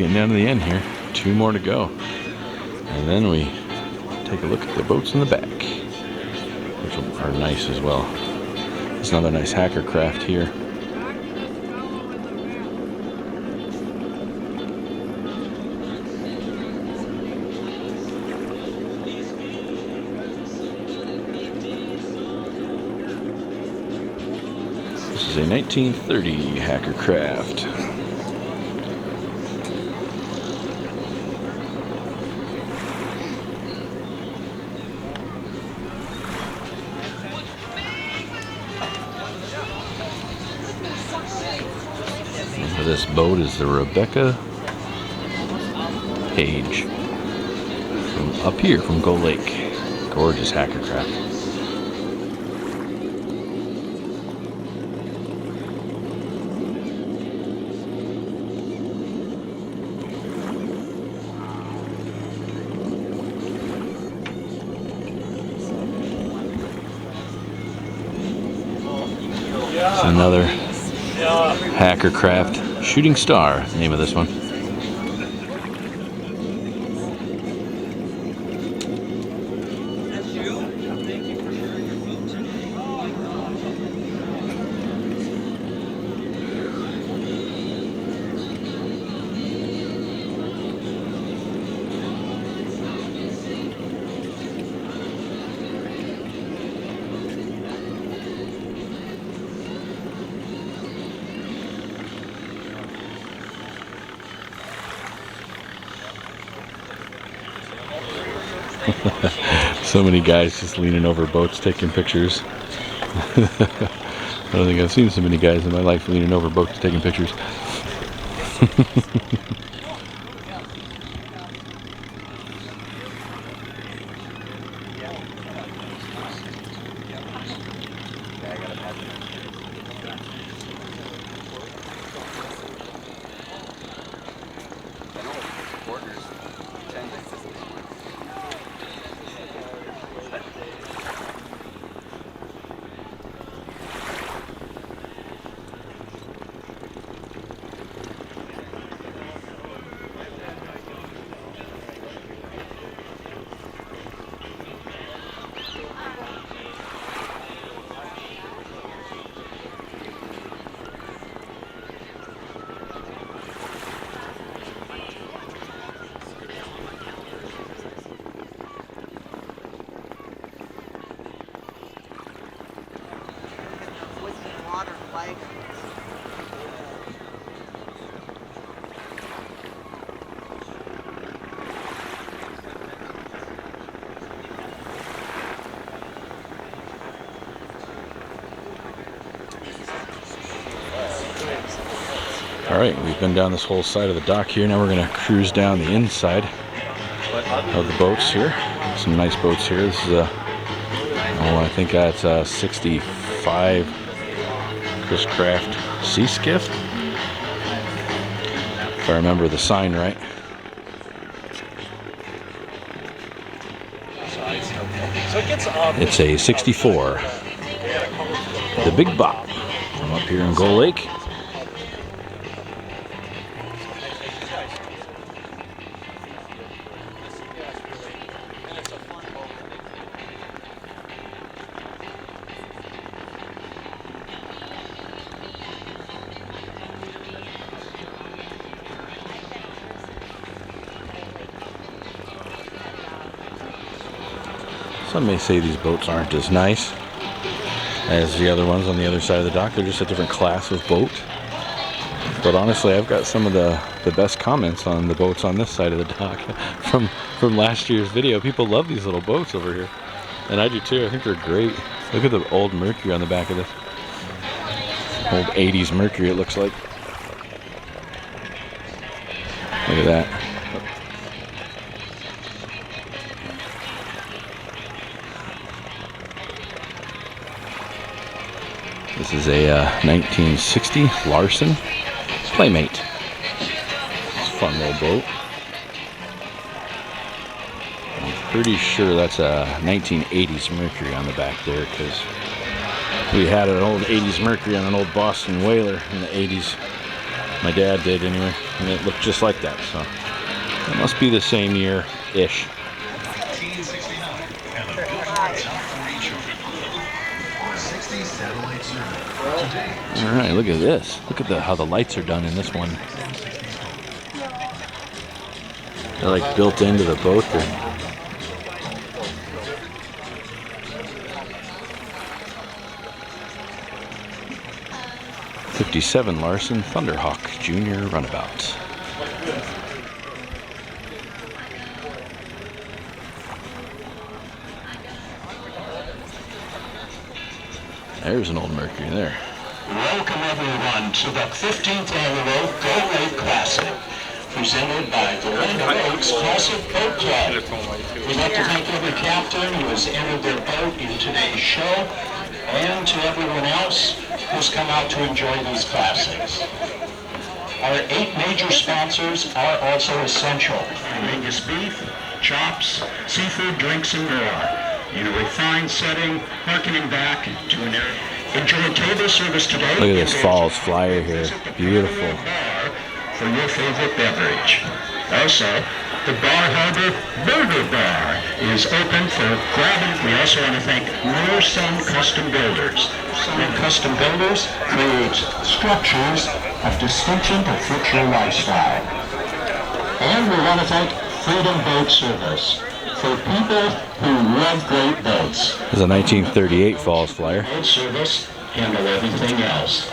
getting down to the end here. 2 more to go. And then we take a look at the boats in the back, which are nice as well. It's another nice hacker craft here. This is a 1930 hacker craft. This boat is the Rebecca Page from up here from Gull Lake. Gorgeous hacker craft. It's another hacker craft. Shooting Star, the name of this one. So many guys just leaning over boats taking pictures. I don't think I've seen so many guys in my life leaning over boats taking pictures. Alright, we've been down this whole side of the dock here. Now we're going to cruise down the inside of the boats here. Some nice boats here. This is I think that's a 65 Chris Craft Sea Skiff, if I remember the sign right. It's a 64. The Big Bop from up here in Gull Lake. Some may say these boats aren't as nice as the other ones on the other side of the dock. They're just a different class of boat. But honestly, I've got some of the best comments on the boats on this side of the dock from last year's video. People love these little boats over here. And I do too. I think they're great. Look at the old Mercury on the back of this. Old 80s Mercury it looks like. Look at that. This is a 1960 Larson Playmate. It's a fun little boat. I'm pretty sure that's a 1980s Mercury on the back there, because we had an old 80s Mercury on an old Boston whaler in the 80s. My dad did anyway. and it looked just like that. So it must be the same year-ish. All right, look at this. Look at how the lights are done in this one. They're like built into the boat there. '57 Larson Thunderhawk Junior Runabout. There's an old Mercury there. Welcome everyone to the 15th annual Gull Lake Classic, presented by the Runabouts Classic Boat Club. We'd like to thank every captain who has entered their boat in today's show, and to everyone else who's come out to enjoy these classics. Our 8 major sponsors are also essential. Angus beef, chops, seafood, drinks, and more. In a refined setting, harkening back to an area. Enjoy table service today. Look at this Falls Flyer here. Beautiful. For your favorite beverage. Also, the Bar Harbor Burger Bar is open for grabbing. We also want to thank Sun Custom Builders. Sun Custom Builders creates structures of distinction to fit your lifestyle. And we want to thank Freedom Boat Service for people who love great boats. This is a 1938 Falls Flyer. Boat Service handle everything else.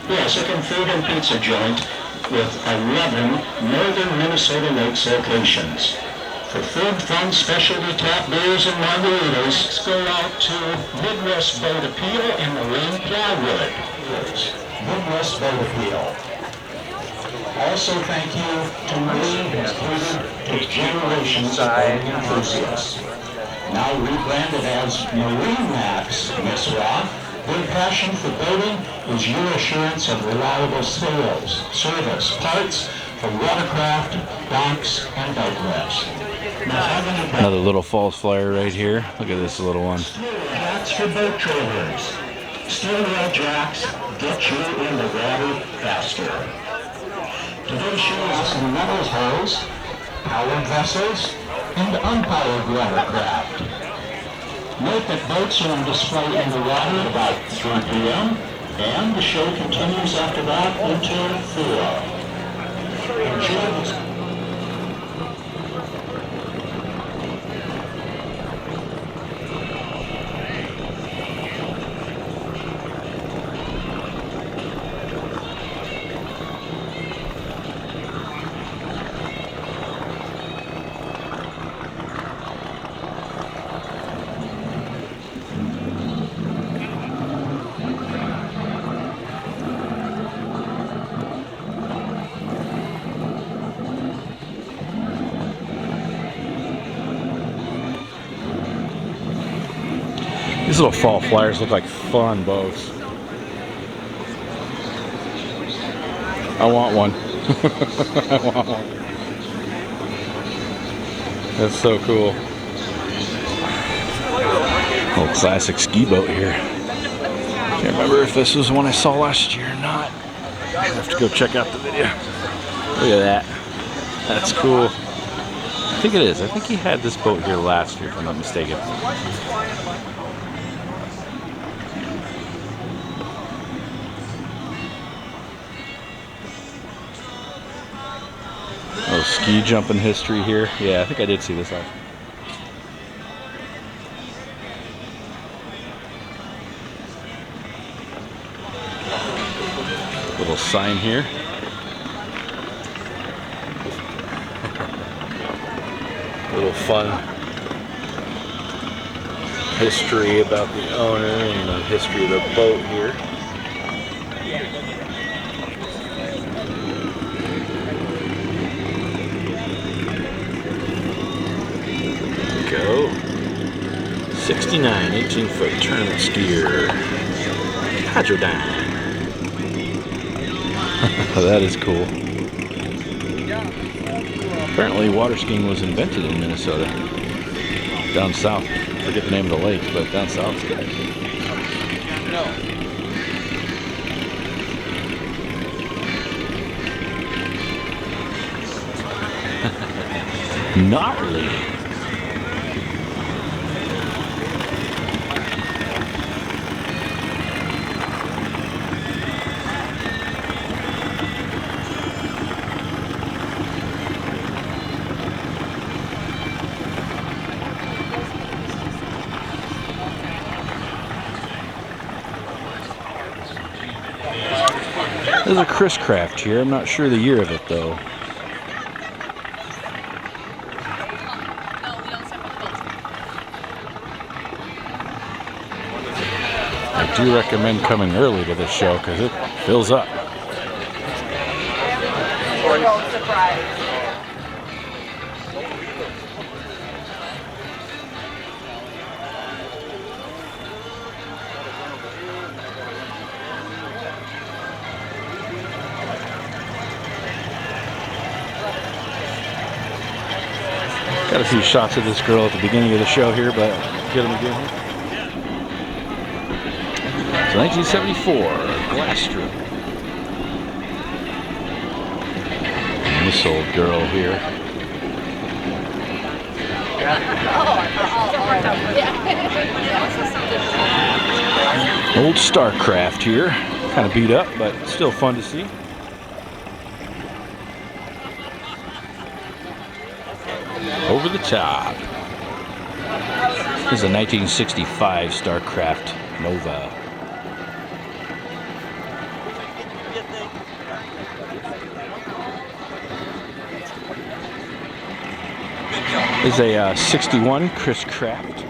Yes, second food and pizza joint with 11 northern Minnesota Lakes locations. For food, fun, specialty tap beers and margaritas, go out to Midwest Boat Appeal in Marine Garwood. Midwest Boat Appeal. Also thank you to Marine, who's catered to generations of boating enthusiasts. Now rebranded as Marine Max, Miss Rock. Their passion for boating is your assurance of reliable sales, service, parts for watercraft, docks, and boat rest. Another little Falls Flyer right here. Look at this little one. Jacks for boat trailers. Steel rail jacks get you in the water faster. Today's show is some metals hulls, powered vessels, and unpowered watercraft. Note that boats are on display in the water at about 3 p.m. and the show continues after that until 4. Enjoy this. These little Fall Flyers look like fun boats. I want one. I want one. That's so cool. Old classic ski boat here. Can't remember if this was one I saw last year or not. I have to go check out the video. Look at that. That's cool. I think it is. I think he had this boat here last year, if I'm not mistaken. Oh, ski jumping history here. Yeah, I think I did see this last. Little sign here. Little fun history about the owner and the history of the boat here. Go. 69, 18-foot tournament skier. Hydrodyne. That is cool. Apparently water skiing was invented in Minnesota. Down south. I forget the name of the lake, but down south. Gnarly. There's a Chris Craft here. I'm not sure the year of it though. I do recommend coming early to this show because it fills up. Surprise. Got a few shots of this girl at the beginning of the show here, but get them again. It's 1974 glass strip. And this old girl here. Old Starcraft here. Kind of beat up, but still fun to see. Over the top. This is a 1965 Starcraft Nova. This is a 61 Chris Craft.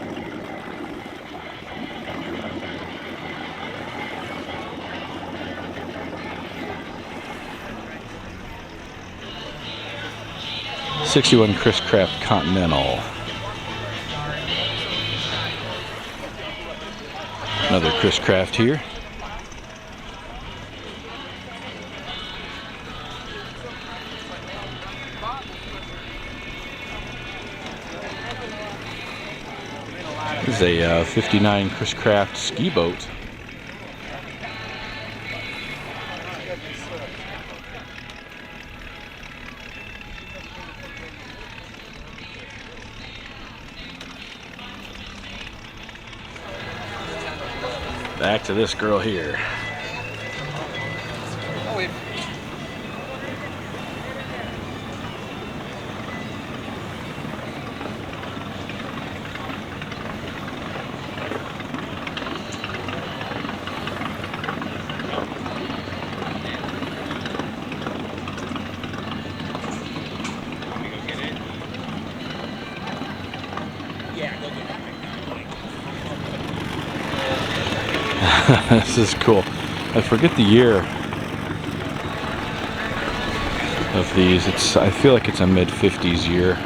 '61 Chris Craft Continental. Another Chris Craft here. This is a 59 Chris Craft ski boat. Back to this girl here. This is cool. I forget the year of these. I feel like it's a mid-50s year.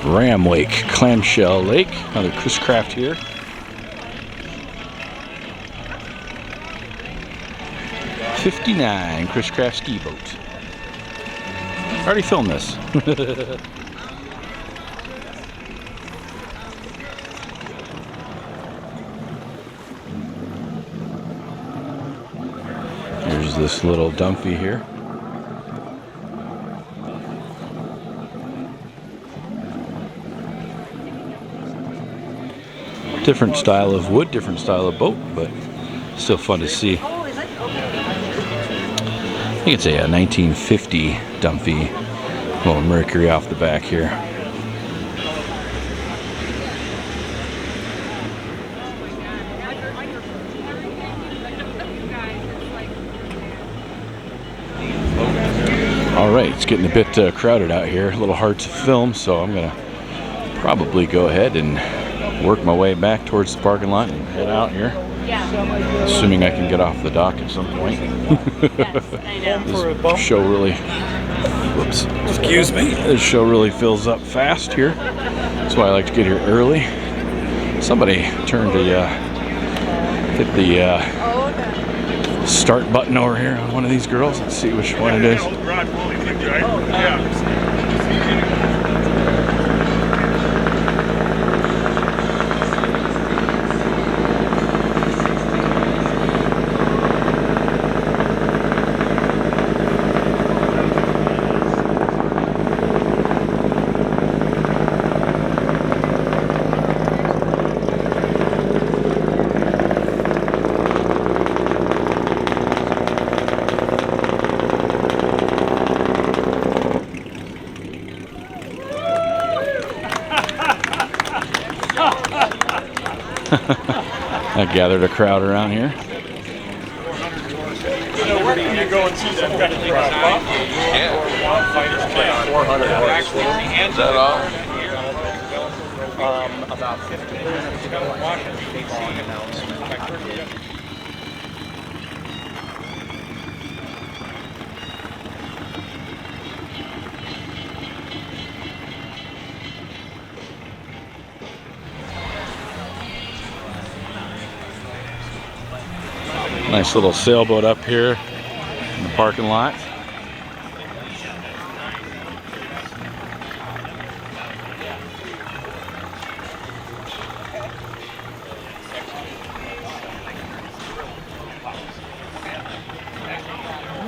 Ram Lake, Clamshell Lake, another Chris Craft here. '59 Chris Craft ski boat. Already filmed this. There's this little dumpy here. Different style of wood, different style of boat, but still fun to see. Oh, is it? Okay. I think it's a 1950 Dumpy. Little Mercury off the back here. All right, it's getting a bit crowded out here, a little hard to film, so I'm gonna probably go ahead and work my way back towards the parking lot and head out here. Assuming I can get off the dock at some point. This show really, whoops, excuse me. This show really fills up fast here. That's why I like to get here early. Somebody turned the, hit the start button over here on one of these girls. Let's see which one it is. I gathered a crowd around here. Where can you go and see some kind of drop off? Yeah. 400 Is that all? About 15 minutes ago, Washington announcement. Nice little sailboat up here in the parking lot.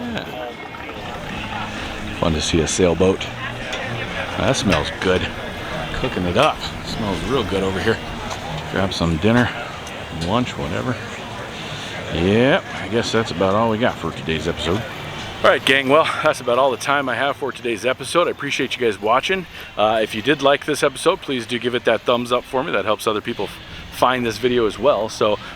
Yeah. Fun to see a sailboat. That smells good. Cooking it up. Smells real good over here. Grab some dinner, lunch, whatever. Yep, I guess that's about all we got for today's episode. All right, gang, well, that's about all the time I have for today's episode. I appreciate you guys watching. If you did like this episode, please do give it that thumbs up for me. That helps other people find this video as well.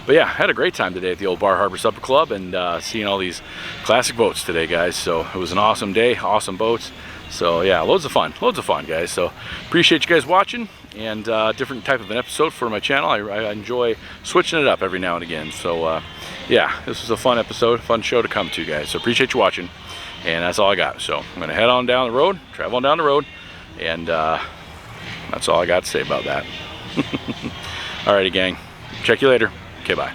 But yeah, I had a great time today at the old Bar Harbor Supper Club and seeing all these classic boats today, guys. So it was an awesome day, awesome boats. So yeah, loads of fun, guys. So appreciate you guys watching, and different type of an episode for my channel. I enjoy switching it up every now and again. So yeah, this was a fun episode, fun show to come to, guys. So appreciate you watching, and that's all I got. So I'm gonna head on down the road, travel on down the road, and that's all I got to say about that. Alrighty, gang. Check you later. Okay, bye.